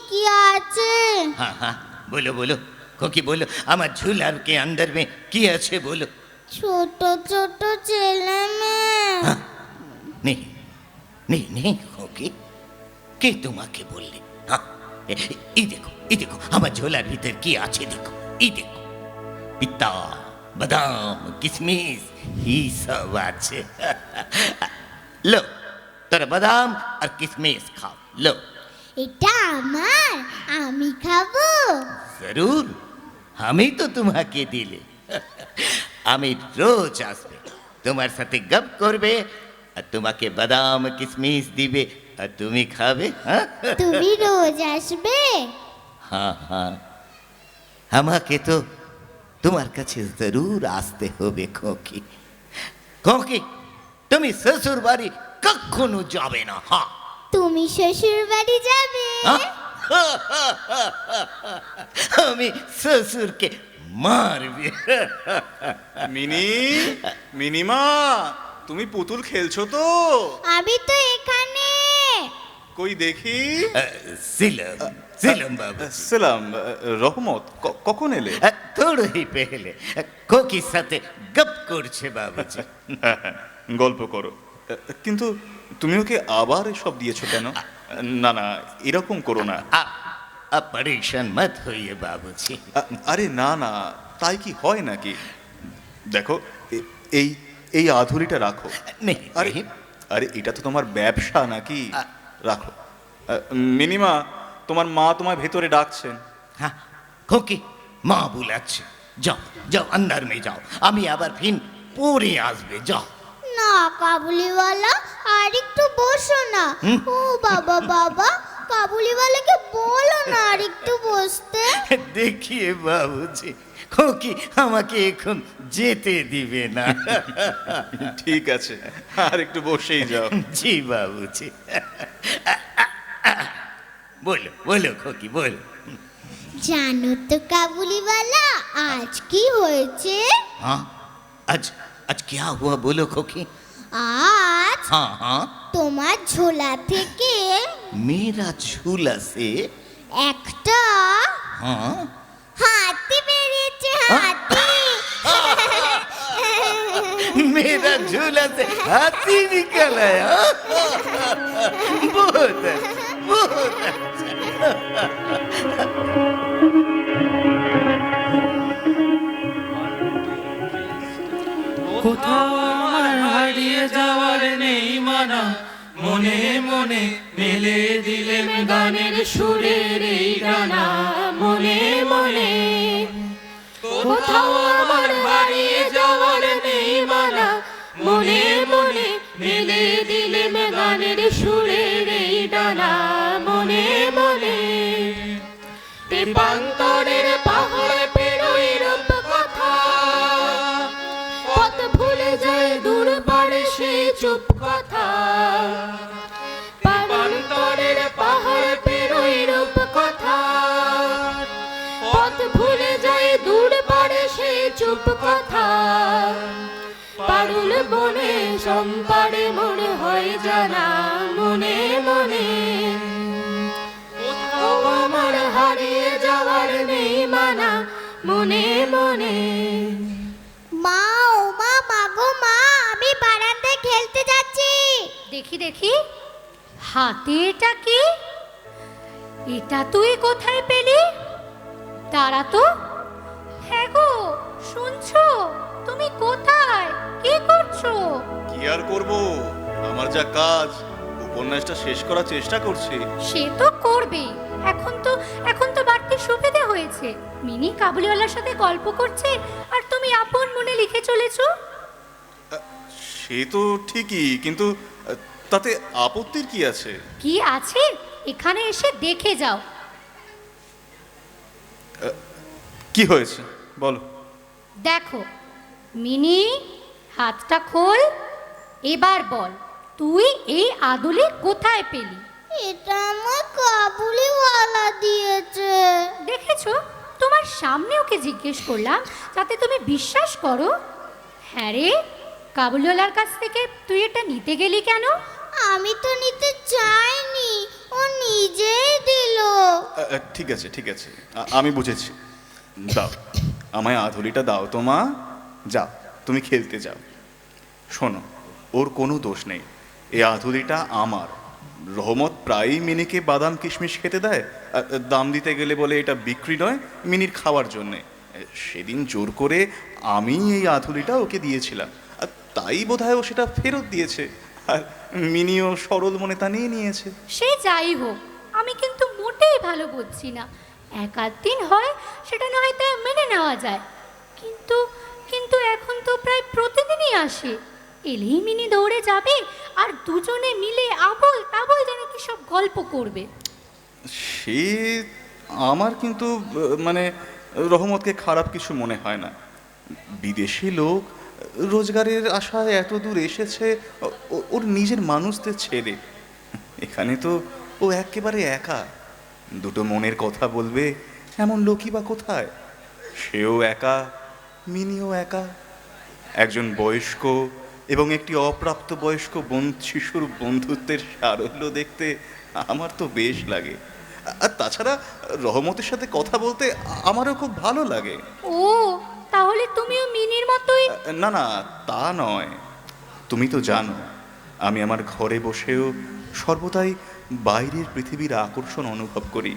কি আছে। हाँ हाँ, बोलो बोलो खोकी, बोलो, আমার ঝুলার के अंदर में কি আছে बोलो। ছোট ছোট ছেলে মেয়ে। नहीं नहीं नहीं खोकी, কে তোমাকে বললে? হ্যাঁ, এই দেখো আমার ঝোলার ভিতর কি আছে, দেখো, এই দেখো, পিত্তা বাদাম কিশমিশ এই সব আছে। লো, তোরা বাদাম আর কিশমিশ খাও, লো। এটা আমার, আমি খাবো। জরুর, আমি তো তোমাকে দিলে। আমি রোজ আসবে, তোমার সাথে গপ করবে, আর তোমাকে বাদাম কিশমিশ দিবে, আর তুমি খাবে। হ্যাঁ তুমি রোজ আসবে? হ্যাঁ হ্যাঁ, আমাকে তো তোমার কাছে জরুর আসতে হবে খোকি। খোকি, তুমি শ্বশুর বাড়ি কখনো যাবে না। হ্যাঁ, তুমি শ্বশুর বাড়ি যাবে? আমি শ্বশুরকে মারবে। মিনি, মিনিমা, তুমি পুতুল খেলছো তো? আমি তো এখানে। কই দেখি। সিলম সেলাম বাবু সালাম। রহমত, কখন এলে? थोड़ा ही पहले কোকির সাথে গপ করছে বাবুজি। গল্প করো, কিন্তু তুমি ওকে আবার এসব দিয়েছো কেন? না না, এরকম করো না। आप परेशान मत होइए बाबूजी। আরে না না, তাই কি হয় নাকি? দেখো, এই এই আধুলিটা রাখো। नहीं আরে नहीं, আরে এটা তো তোমার ব্যবসা নাকি? রাখো। মিনিমা, তোমার মা তোমায় ভেতরে ডাকছেন। हाँ खोकी माँ बुलाচ্ছে, যাও যাও अंदर में जाओ, আমি আবার ফিন পরে আসবে, যাও। না কাবুলিওয়ালা, আর একটু বসো না। ও বাবা বাবা, কাবুলিওয়ালাকে বলো না আর একটু বসতে। দেখিয়ে বাবুজি, খোকি আমাকে এখন যেতে দিবে না। ঠিক আছে, আর একটু বসেই যাও। জি বাবুজি। বলো বলো খোকি বলো। জানো তো কাবুলিওয়ালা, আজ কি হয়েছে? हाँ आज आज क्या हुआ बोलो खोकी। আজ हाँ हाँ, তোমার ঝোলা থেকে मेरा झूला से একটা हाँ হাতি বেরিয়েছে, হাতি। मेरा झूला से हाथी निकल आया। बहुत अच्छा, बहुत अच्छा। কোথাও আমার হারিয়ে যাওয়ার নেই মানা, মনে মনে মেলে দিলেন গানের সুরের এই গানা, মনে মনে। কোথাও আমার হারিয়ে যাওয়ার নেই মানা, মনে মনে মেলে দিলেন গানের সুরের এই ডানা, মনে মনে। তেপান্তরের পাহাড় পেরোই রূপ কথা, পথ ভুলে যায় দূর পারে সেই চুপ কথা। তেপান্তরের পাহাড় পেরোই রূপ কথা, পথ ভুলে যায় দূর পারে সেই চুপ কথা। পারুল বনে সম্পারে মনে হয় জানা, মনে মনে। কোথাও আমার হারিয়ে যাওয়ার নেই মানা, মনে মনে। মা, ও মা, মাগো মা, আমি বারান্দায় খেলতে যাচ্ছি। দেখি দেখি, হাতে এটা কি? এটা তুই কোথায় পেলি? তারা তো। হ্যাঁ গো, শুনছো? তুমি কোথায়? কি করছো? কি আর করব, আমার যা কাজ, উপন্যাসটা শেষ করার চেষ্টা করছি। সে তো করবেই। এখন তো বাড়তি সুবিধা হয়েছে। মিনি কাবুলিওয়ালার সাথে গল্প করছে আর তুমি আপন মনে লিখে চলেছো। সে তো ঠিকই, কিন্তু তাতে আপত্তির কি আছে? কি আছে? এখানে এসে দেখে যাও। কি হয়েছে বলো। দেখো মিনি, হাতটা খোল। এবার বল, তুই এই আদুলি কোথায় পেলি? এটা আমার কাবুলিওয়ালা দিয়েছে। দেখেছো, তোমার সামনে ওকে জিজ্ঞেস করলাম যাতে তুমি বিশ্বাস করো। হ্যাঁ রে, কাবুলিওয়ালার কাছ থেকে তুই এটা নিতে গেলি কেন? আমি তো নিতে চাইনি, ও নিজেই দিল। ঠিক আছে ঠিক আছে, আমি বুঝেছি। দাও, আমায় আধুলিটা দাও তো মা। যাও, তুমি খেলতে যাও। শোনো, ওর কোনো দোষ নেই, এই আধুলিটা আমার। রহমত প্রায়ই মিনিকে বাদাম কিশমিশ খেতে দেয়, দাম দিতে গেলে বলে এটা বিক্রি নয়, মিনির খাওয়ার জন্যে। সেদিন জোর করে আমি এই আধুলিটা ওকে দিয়েছিলাম, আর তাই বোধহয় ও সেটা ফেরত দিয়েছে, আর মিনিও সরল মনে তা নিয়ে নিয়েছে। সে যাই হোক, আমি কিন্তু মোটেই ভালো বুঝছি না। এক আধ দিন হয় সেটা না হয় তা মেনে নেওয়া যায়, কিন্তু কিন্তু এখন তো প্রায় প্রতিদিনই আসে। এলেই মিনি দৌড়ে যাবে আর দুজনে মিলে আবল তাবল যেন কি সব গল্প করবে। সে আমার কিন্তু মানে রহমতকে খারাপ কিছু মনে হয় না। বিদেশি লোক, রোজগারের আশায় এত দূর এসেছে ওর নিজের মানুষদের ছেড়ে। এখানে তো ও একেবারে একা, দুটো মনের কথা বলবে এমন লোকই বা কোথায়। সেও একা, মিনিও একা। একজন বয়স্ক এবং একটি অপ্রাপ্তবয়স্ক শিশুর বন্ধুত্বের সারল্য দেখতে আমার তো বেশ লাগে। আর তাছাড়া রহমতের সাথে কথা বলতে আমারও খুব ভালো লাগে। ও, তাহলে তুমিও মিনির মতোই। না না, তা নয়। তুমি তো জানো আমি আমার ঘরে বসেও সর্বদাই বাইরের পৃথিবীর আকর্ষণ অনুভব করি।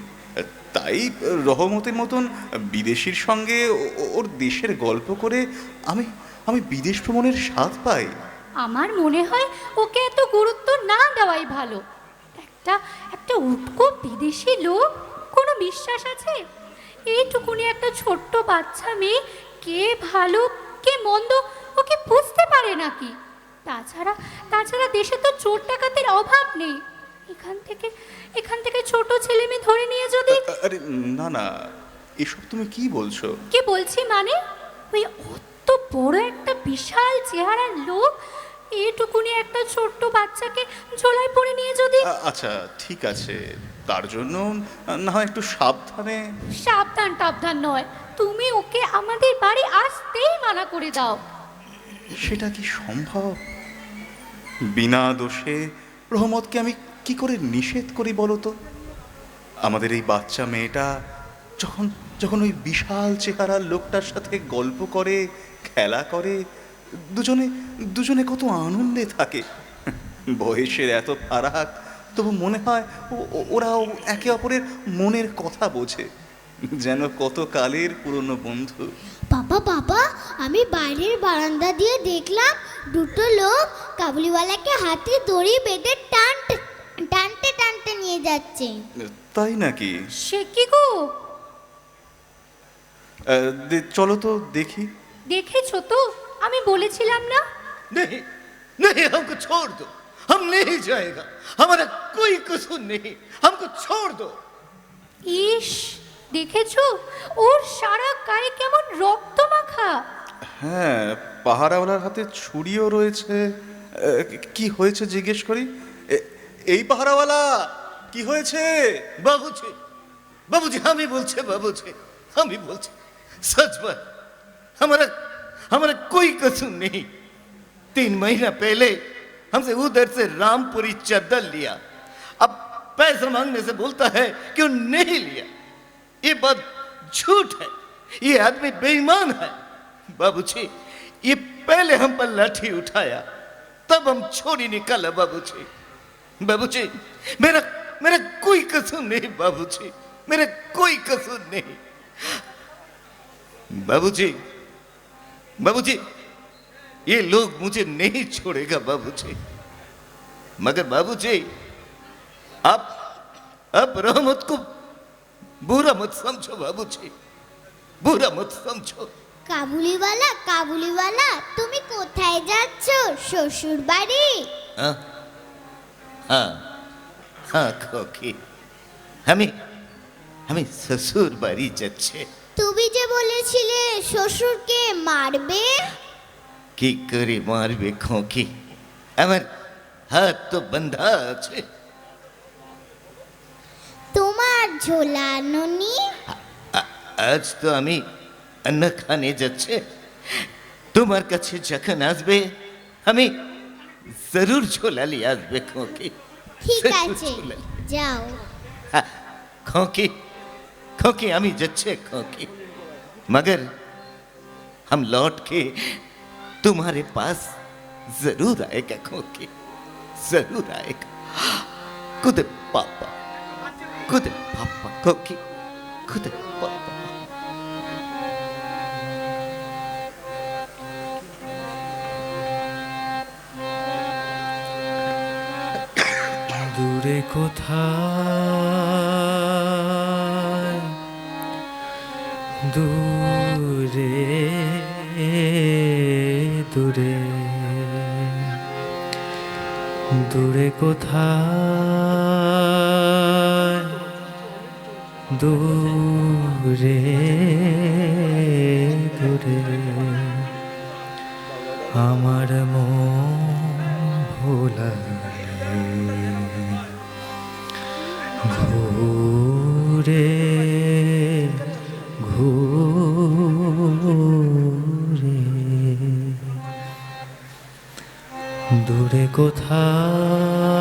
তাই রহমতের মতন বিদেশির সঙ্গে ওর দেশের গল্প করে আমি আমি বিদেশ ভ্রমণের স্বাদ পাই। আমার মনে হয় ওকে এত গুরুত্ব না দেওয়াই ভালো। একটা একটা উটকো বিদেশি লোক, কোনো বিশ্বাস আছে? এইটুকুনি একটা ছোট্ট বাচ্চা মেয়ে, কে ভালো কে মন্দ ওকে বুঝতে পারে নাকি? তাছাড়া দেশে তো চোর ডাকাতের অভাব নেই। এখান থেকে ছোট ছেলে মেয়ে ধরে নিয়ে যদি। আরে না না, এসব তুমি কি বলছো? কি বলছি মানে, ওই অত বড় একটা বিশাল চেহারার লোক এইটুকুনি একটা ছোট্ট বাচ্চাকে ঝোলায় পড়ে নিয়ে যদি। আচ্ছা ঠিক আছে, তার জন্য না হয় একটু সাবধানে। সাবধান নয়, তুমি ওকে আমাদের বাড়ি আসতেই মানা করে দাও। সেটা কি সম্ভব? বিনা দোষে রহমতকে আমি কি করে নিষেধ করি বলো তো? আমাদের এই বাচ্চা মেয়েটা যখন যখন ওই বিশাল চেহারার লোকটার সাথে গল্প করে, খেলা করে, দুজনে কত আনন্দে থাকে। বয়সের এত ফারাক, তবু মনে হয় ওরাও একে অপরের মনের কথা বোঝে, যেন কত কালের পুরনো বন্ধু। বাবা, আমি বাইরের বারান্দা দিয়ে দেখলাম দুটো লোক কাবুলিওয়ালাকে হাতে দড়ি বেঁধে টানতে নিয়ে যাচ্ছে। তাই নাকি? সে কি গো? চলো তো দেখি। দেখেছো তো, আমি বলেছিলাম না? नहीं नहीं, हमको छोड़ दो, हम नहीं जाएगा, हमारा कोई कसूर नहीं, हमको छोड़ दो। ইস, দেখেছো ওর সারা গায়ে কেমন রক্ত মাখা। হ্যাঁ, পাহারাওয়ালার হাতে ছুরিও রয়েছে। কি হয়েছে জিজ্ঞেস করি। এই পাহারাওয়ালা, কি হয়েছে? बाबूजी हमें बोलছে बाबूजी, हमें बोलছে सच बात, हमारा कोई कसूर नहीं। 3 महीना पहले हमसे उधर से रामपुरी चादर लिया, अब पैसा मांगने से बोलता है क्यों नहीं लिया। ये बात झूठ है, ये आदमी बेईमान है। बाबूजी, ये पहले हम पर लाठी उठाया, तब हम छोरी निकाला। बाबूजी, मेरा कोई कसूर नहीं बाबूजी, मेरा कोई कसूर नहीं। बाबूजी, ये लोग मुझे नहीं छोड़ेगा बाबूजी, मगर बाबूजी आप रहमत को बुरा मत समझो बाबूजी, बुरा मत समझो। কাবুলিওয়ালা, তুমি কোথায় যাচ্ছ? শ্বশুর বাড়ি? हाँ हाँ हाँ खोकी, हमें ससुर बाड़ी যাচ্ছে। তুমি যে বলেছিলে শ্বশুরকে মারবে। কি করে মারবে খোকি, আমার হাত তো বন্ধা আছে। তোমার ঝোলানোনি? আজ তো আমি অন্ন খানে যাচ্ছে, তোমার কাছে যখন আসবে আমি জরুর ঝোলা নিয়ে আসবে খোকি। ঠিক জরুর আছে, ঝোলা। যাও। खोकी हमें जच्चे खोकी, मगर हम लौट के तुम्हारे पास जरूर आएगा खोकी, जरूर आएगा। खुद पापा खोकी, खुद पापा। দূরে কোথায়, দূরে কোথায়, দূরে আমার মন ভোলা ঘুরে দূরে কোথায়,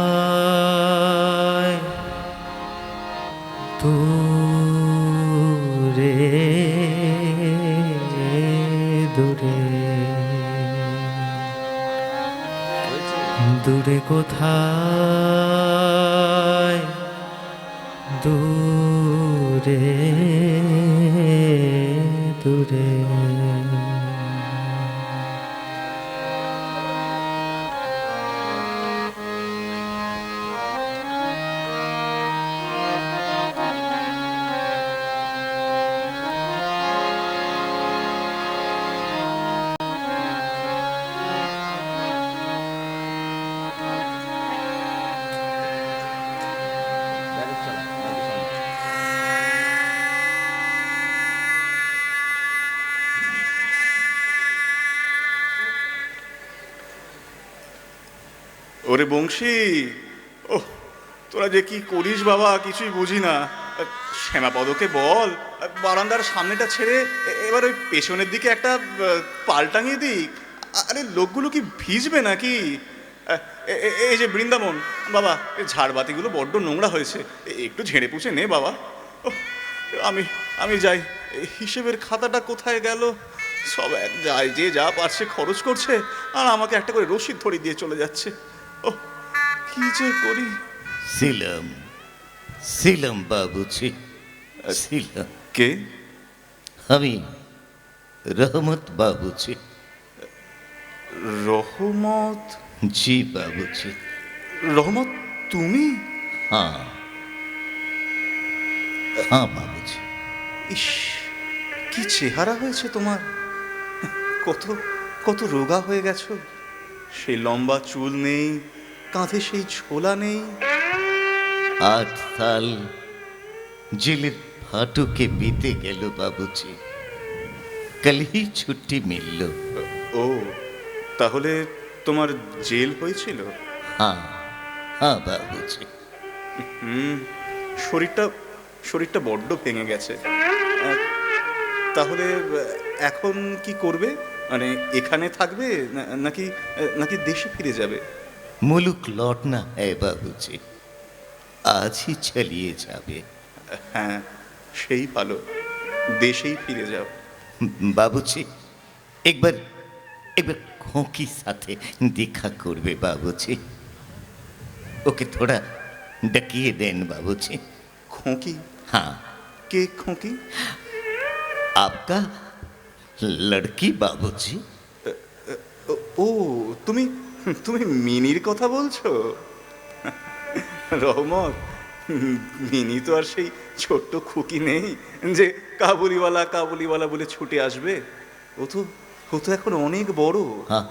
দূরে কোথায়, দূরে দূরে। ওরে বংশী, ও তোরা যে কি করিস বাবা, কিছুই বুঝি না। শ্যামাপদকে বল বারান্দার সামনেটা ছেড়ে এবার ওই পেছনের দিকে একটা পাল টাঙিয়ে দিক। আরে লোকগুলো কি ভিজবে নাকি? এই যে বৃন্দাবন বাবা, এই ঝাড়বাতিগুলো বড্ড নোংরা হয়েছে, একটু ঝেড়ে পুছে নে বাবা। আমি যাই। হিসেবের খাতাটা কোথায় গেল? সব এক যায়, যে যা পারছে খরচ করছে, আর আমাকে একটা করে রসিদ ধরিয়ে দিয়ে চলে যাচ্ছে। ও কি যে করি। ছিলাম ছিলাম বাবুজি, ছিলাম। কে? আমি রহমত বাবুজি। রহমত? জি বাবুজি। রহমত তুমি? হ্যাঁ হ্যাঁ বাবুজি। ইস, কি চেহারা হয়েছে তোমার, কত কত রোগা হয়ে গেছো। সেই লম্বা চুল নেই, কাঁধে সেই ঝোলা নেই। 8 সাল জেলের ফাটুকে বিতে গেল বাবুজি, কাল ही ছুটি মিলল। ও, তাহলে তোমার জেল হয়েছিল? হ্যাঁ হ্যাঁ বাবুজি। শরীরটা বড্ড ভেঙে গেছে। তাহলে এখন কি করবে? মানে এখানে থাকবে নাকি নাকি দেশে ফিরে যাবে? मुल्क लौटना है बाबूजी, आज ही चलिए जावे। হ্যাঁ, সেই ভালো, দেশেই ফিরে যাও। बाबूजी एक बार खोकी साथे देखा करबे बाबूजी, ओके थोड़ा डकिए देन बाबूजी। खोकी? हाँ। के खोकी? आपका लड़की बाबूजी। ও তুমি তুমি মিনির কথা বলছো? রহমত, মিনি তো আর সেই ছোট্ট খুকি নেই যে কাবুলিওয়ালা কাবুলিওয়ালা বলে ছুটে আসবে। ও তো এখন অনেক বড়। हाँ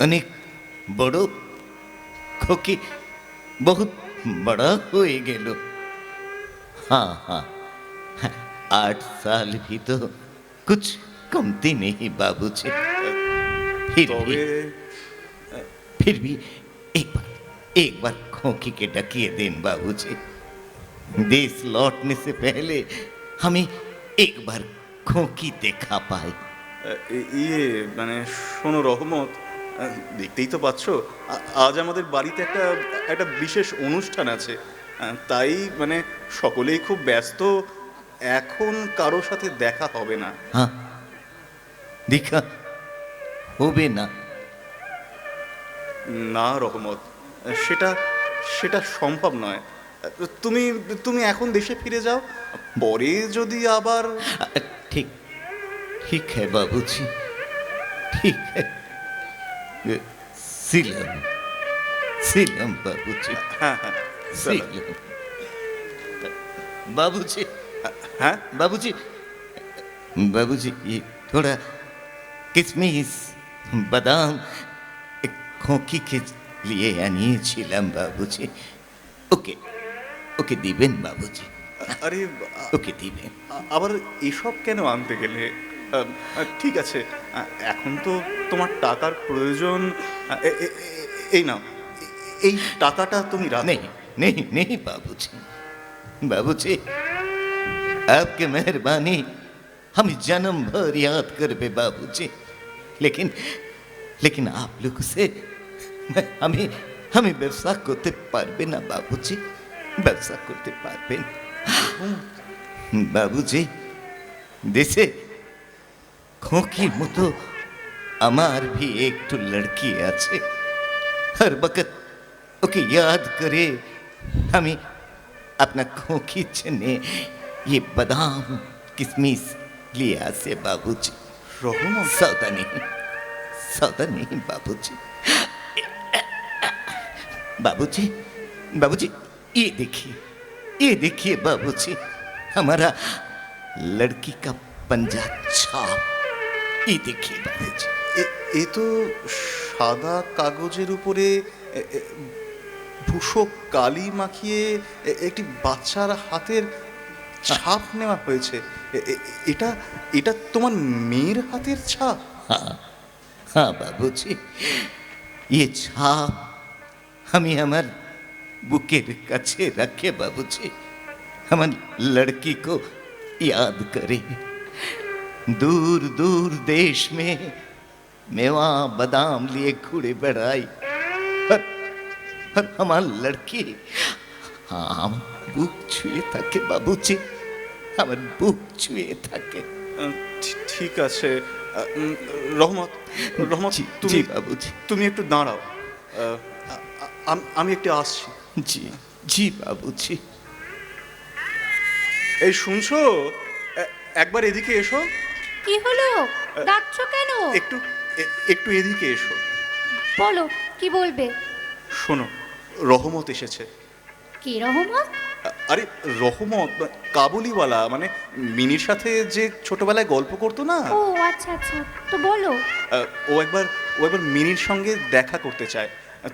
अनेक बड़ो खोकी बहुत बड़ा हो गेलो। हाँ हाँ 8 साल भी तो कुछ कमती नहीं बाबूजी। फिर भी एक बार खोकी के डकिए देन बाबूजी। देश लौटने से पहले हमें एक बार खोकी देखा पाए। ইয়ে মানে শোনো রহমত, দেখতেই তো পাচ্ছ আজ আমাদের বাড়িতে একটা বিশেষ অনুষ্ঠান আছে, তাই মানে সকলেই খুব ব্যস্ত, এখন কারোর সাথে দেখা হবে না। हाँ देखा होबे ना? না রহমত, সেটা সম্ভব নয়। তুমি তুমি এখন দেশে ফিরে যাও, পরে যদি আবার। ठीक ठीक है बाबूजी, ठीक है। सीलम सीलम बाबूजी। হ্যাঁ হ্যাঁ सीलम बाबूजी। হ্যাঁ बाबूजी बाबूजी ये थोड़ा किशमिश बादाम एक खोकी के लिए आनिए छिलम बाबूजी। ओके ओके दिबेन बाबूजी, আরে ओके दिबेन। আবার এসব কেন আনতে গেলে? ঠিক আছে, এখন তো তোমার টাকার প্রয়োজন। এই নাও, এই টাকাটা তুমি রাখো। नहीं नहीं नहीं बाबूजी, बाबूजी आपके मेहरबानी हम जन्म भर याद करबे बाबूजी, लेकिन लेकिन आप लोग से हमें व्यवसाय करते पारबे ना बाबूजी, व्यवसाय करते पारबे ना। बाबूजी देशे खोकी मतो আমার भी एक तो लड़की আছে, हर वक्त ओके याद करे हमें अपना खोखी चने ये बादाम किशमिश लिया से बाबूजी। রহমত, सौदा नहीं बाबूजी। बाबूजी बाबूजी ये देखिए बाबूजी, हमारा लड़की का पंजा छाप, ये देखिए बाबूजी। এ তো সাদা কাগজের উপরে ধূসর কালি মাখিয়ে একটি বাচ্চার হাতের ছাপ নেওয়া হয়েছে। এটা এটা তোমার মেয়ের হাতের ছাপ? हाँ बाबूजी, ये छाप हमें हमार बुकेर कछे रखे बाबूजी, हमार लड़की को याद करे। दूर दूर देश में मेवा बादाम लिए घूड़े बढ़ाई और हमार लड़की हाँ बुक छुए থাকে बाबूजी, हमार बुक छुए থাকে। ঠিক আছে রহমত, রহমত জি, তুমি জি বাবুজি। তুমি একটু দাঁড়াও, আমি একটু আসছি। जी जी बाबूजी। এই শুনছো, একবার এদিকে এসো। কি হলো, ডাকছো কেন? একটু একটু এদিকে এসো। বলো, কি বলবে? শোনো, রহমত এসেছে। কি রহমত? আরে রহমত কাবুলিওয়ালা, মানে মিনির সাথে যে ছোটবেলায় গল্প করতো না। ও আচ্ছা আচ্ছা, তো বলো। ও একবার মিনির সঙ্গে দেখা করতে চায়।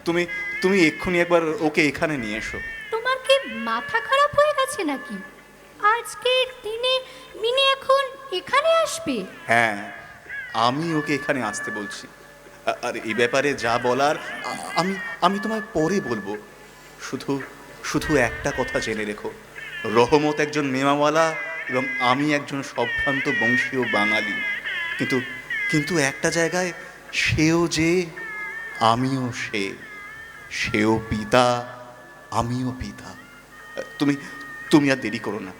তুমি তুমি এক্ষুনি একবার ওকে এখানে নিয়ে এসো। তোমার কি মাথা খারাপ হয়ে গেছে নাকি? আজকের দিনে মিনি এখন এখানে আসবে? হ্যাঁ, আমি ওকে এখানে আসতে বলছি। আর এই ব্যাপারে যা বলার আমি তোমায় পরে বলবো। শুধু শুধু একটা কথা জেনে রেখো, রহমত একজন মেমাওয়ালা এবং আমি একজন সম্ভ্রান্ত বংশীয় বাঙালি। কিন্তু কিন্তু একটা জায়গায় সেও যে, আমিও সে। সেও পিতা, আমিও পিতা। তুমি তুমি আর দেরি করো না,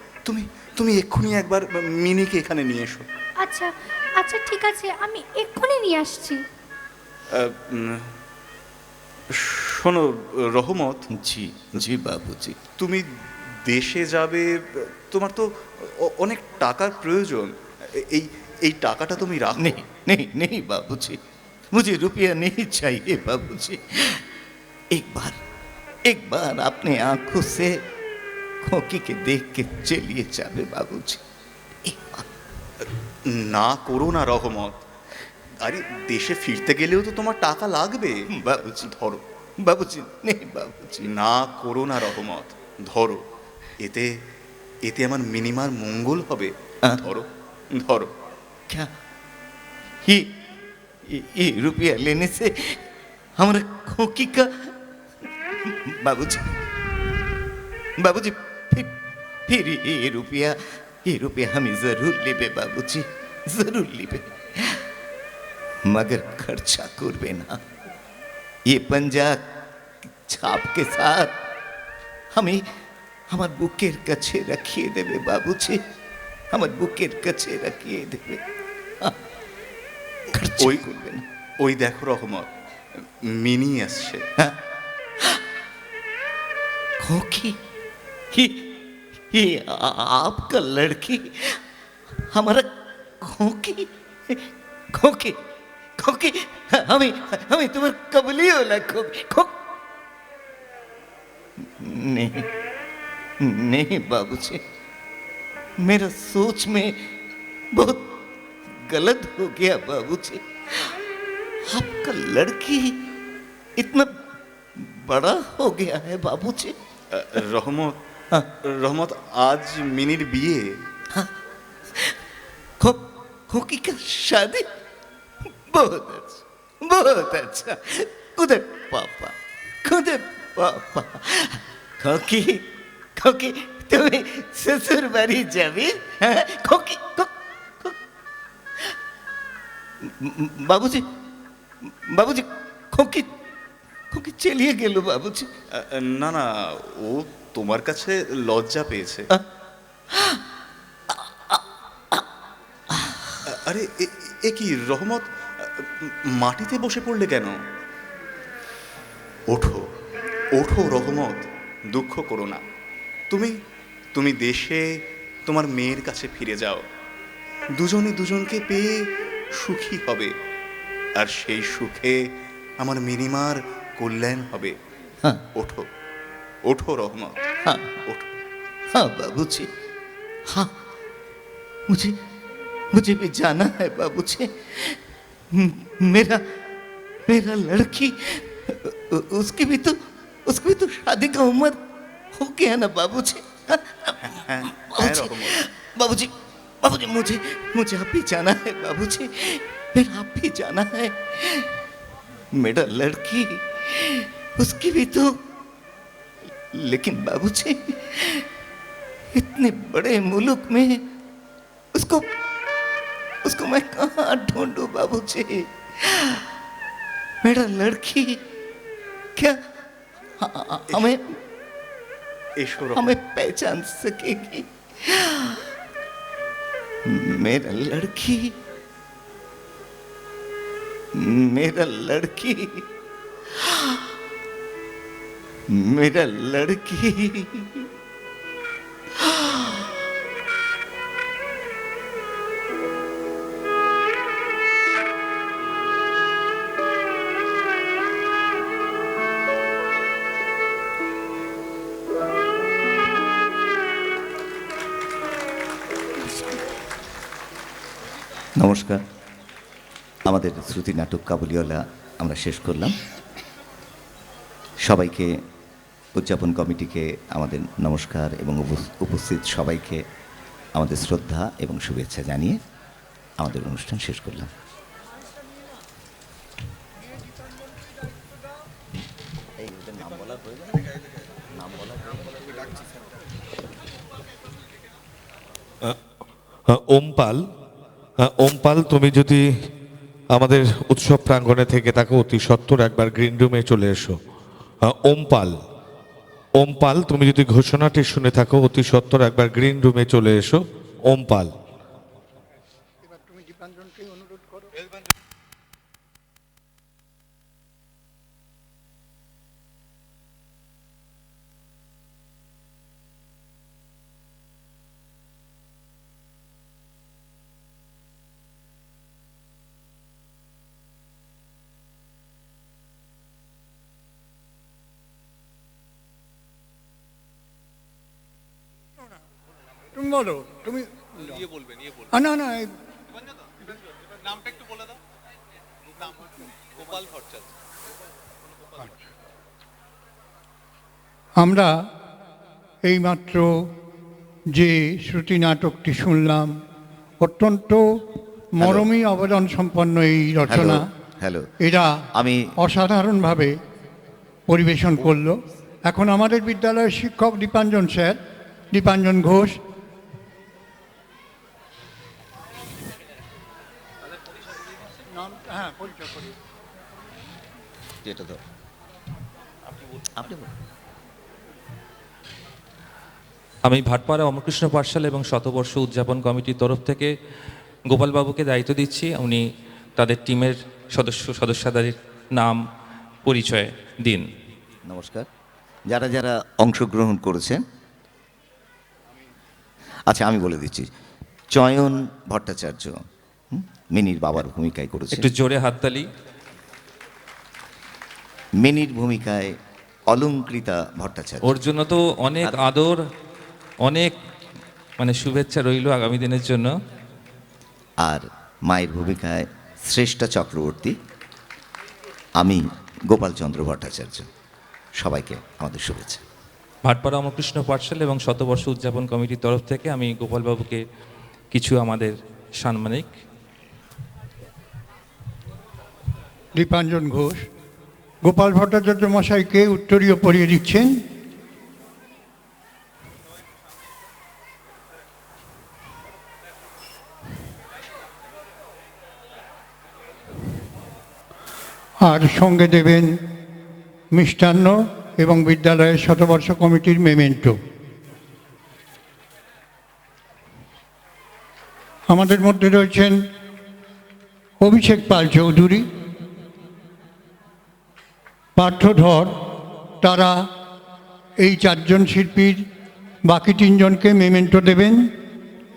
তুমি এক্ষুনি একবার মিনিকে এখানে নিয়ে এসো। আচ্ছা আচ্ছা ঠিক আছে, আমি এক্ষুনি নিয়ে আসছি। শোনো রহমত, जी जी बाबूजी। তুমি দেশে যাবে, তোমার তো অনেক টাকার প্রয়োজন। এই এই টাকাটা তুমি রাখো। नहीं नहीं नहीं बाबूजी, मुझे रुपया नहीं चाहिए बाबूजी। एक बार अपने आंखों से खोकी के देख के चलिए जावे बाबूजी, एक बार। না করো না রহমত, আরে দেশে ফিরতে গেলেও তো তোমার টাকা লাগবে। बाबूजी ধরো। बाबूजी नहीं बाबूजी। না করো না রহমত, ধরো। এতে এতে আমার মিনিমার মঙ্গল হবে। ধরো ধরো। क्या ये रुपया लेने से हमारा खोकी का बाबूजी बाबूजी फिर ये रुपया हमें जरूर लेबे बाबूजी, जरूर लेबे, मगर खर्चा करबे ना। ये पंजा छाप के साथ हमें हमार बुकेर कछे रखिए देबे बाबूजी, हमार बुकेर कछे रखिए देबे। खर्चा ওই करबे ना। ওই দেখো রহমত, মিনি আসছে। हाँ? खोखी ये आपका लड़की, हमारा खोखी खोखी खोखी हमें हमें तुम्हारा कबली होला खोखी खो नहीं नहीं बाबूजी, मेरा सोच में बहुत गलत हो गया बाबूजी। आपका लड़की इतना बड़ा हो गया है बाबूजी। রহমত, हाँ। রহমত আজ মিনির বিয়ে। खोकी का शादी, बहुत अच्छा बहुत अच्छा। खुदे पापा खोकी खोकी तुम्हें ससुर बारी जाबी? हाँ? खोकी बाबूजी बाबूजी खोकी खोकी चलिए गेलो बाबूजी। না না, ও তোমার কাছে লজ্জা পেয়েছে। আরে এ কি রহমত, মাটিতে বসে পড়লে কেন? ওঠো, ওঠো রহমত, দুঃখ করো না। তুমি তুমি দেশে তোমার মেয়ের কাছে ফিরে যাও। দুজনে দুজনকে পেয়ে সুখী হবে, আর সেই সুখে আমার মিনিমার কল্যাণ হবে। हाँ ওঠো, ওঠো রহমত, हाँ ওঠো। हाँ बाबूजी, हाँ मुझे मुझे भी जाना है बाबूजी। मेरा मेरा लड़की, उसकी भी तो शादी का उम्र हो गया ना बाबूजी। হ্যাঁ बाबूजी, রহমত, बाबूजी, बाबूजी, मुझे मुझे अब भी जाना है बाबूजी, मेरा अब भी जाना है। मेरा लड़की, उसकी भी तो, लेकिन बाबूजी इतने बड़े मुल्क में उसको उसको मैं कहाँ ढूंढूं बाबूजी? मेरा लड़की क्या हमें এসো রহমত। हमें पहचान सकेगी? मेरा लड़की, मेरा लड़की, मेरा लड़की। নমস্কার, আমাদের শ্রুতি নাটক কাবুলিওয়ালা আমরা শেষ করলাম। সবাইকে, উদযাপন কমিটিকে আমাদের নমস্কার এবং উপস্থিত সবাইকে আমাদের শ্রদ্ধা এবং শুভেচ্ছা জানিয়ে আমাদের অনুষ্ঠান শেষ করলাম। ওমপাল, তুমি যদি আমাদের উৎসব প্রাঙ্গণে থেকে থাকো অতি সত্বর একবার গ্রিন রুমে চলে এসো। ওমপাল, তুমি যদি ঘোষণাটি শুনে থাকো অতি সত্বর একবার গ্রিন রুমে চলে এসো। ওমপাল। তুমি বলো, তুমি না না আমরা এইমাত্র যে শ্রুতি নাটকটি শুনলাম, অত্যন্ত মরমী অবদান সম্পন্ন এই রচনা। হ্যালো, এরা আমি অসাধারণভাবে পরিবেশন করলো। এখন আমাদের বিদ্যালয়ের শিক্ষক দীপাঞ্জন স্যার, দীপাঞ্জন ঘোষ, যেটা তো আপনি আমি ভাটপাড়া অমরকৃষ্ণ পাঠশালা এবং শতবর্ষ উদযাপন কমিটির তরফ থেকে গোপালবাবুকে দায়িত্ব দিচ্ছি। উনি তাদের টিমের সদস্যদের নাম পরিচয় দিন। নমস্কার, যারা যারা অংশগ্রহণ করেছেন, আচ্ছা আমি বলে দিচ্ছি। চয়ন ভট্টাচার্য মিনির বাবার ভূমিকায় করেছে। একটু জোরে হাততালি। মিনির ভূমিকায় অলঙ্কৃতা ভট্টাচার্য। ওর জন্য তো অনেক আদর, অনেক শুভেচ্ছা রইল আগামী দিনের জন্য। আর মায়ের ভূমিকায় শ্রেষ্ঠা চক্রবর্তী, আমি গোপালচন্দ্র ভট্টাচার্য। সবাইকে আমাদের শুভেচ্ছা। ভাটপাড়া অমরকৃষ্ণ পাঠশালা এবং শতবর্ষ উদযাপন কমিটির তরফ থেকে আমি গোপালবাবুকে কিছু আমাদের সাম্মানিক। দীপাঞ্জন ঘোষ গোপাল ভট্টাচার্য মশাইকে উত্তরীয় পড়িয়ে দিচ্ছেন। আর সঙ্গে দেবেন মিষ্টান্ন এবং বিদ্যালয়ের শতবর্ষ কমিটির মেমেন্টো। আমাদের মধ্যে রয়েছেন অভিষেক পাল চৌধুরী, পার্থধর, তারা এই 4 জন শিল্পীর বাকি 3 জনকে মেমেন্টো দেবেন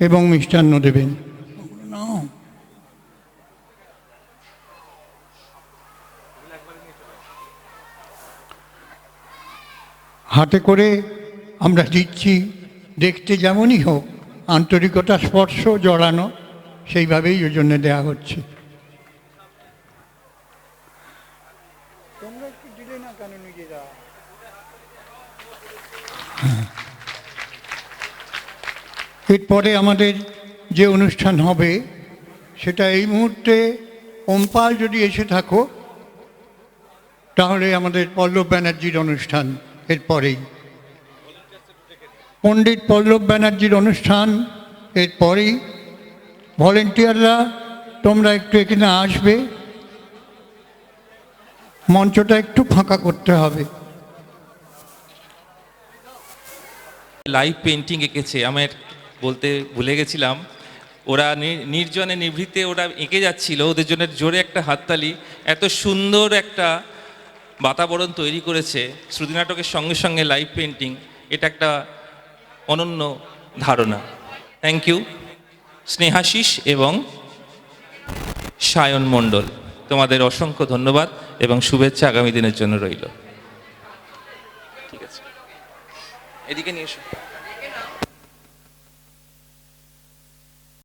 এবং মিষ্টান্ন দেবেন। হাতে করে আমরা দিচ্ছি, দেখতে যেমনই হোক, আন্তরিকতা স্পর্শ জড়ানো, সেইভাবেই ওই জন্য দেওয়া হচ্ছে। এরপরে আমাদের যে অনুষ্ঠান হবে সেটা এই মুহূর্তে ওমপাল যদি এসে থাকো তাহলে আমাদের পল্লব ব্যানার্জির অনুষ্ঠান এরপরেই, পণ্ডিত পল্লব ব্যানার্জির অনুষ্ঠান এরপরেই। ভলেন্টিয়াররা তোমরা একটু এখানে আসবে, মঞ্চটা একটু ফাঁকা করতে হবে। লাইভ পেন্টিং এঁকেছে, আমার বলতে ভুলে গেছিলাম। ওরা নির্জনে নিভৃতে ওরা এঁকে যাচ্ছিল, ওদের জন্য জোরে একটা হাততালি। এত সুন্দর একটা বাতাবরণ তৈরি করেছে শ্রুতি নাটকের সঙ্গে সঙ্গে লাইভ পেন্টিং, এটা একটা অনন্য ধারণা। থ্যাংক ইউ স্নেহাশিস এবং সায়ন মণ্ডল, তোমাদের অসংখ্য ধন্যবাদ এবং শুভেচ্ছা আগামী দিনের জন্য রইল। ঠিক আছে, এদিকে নিয়ে এসো।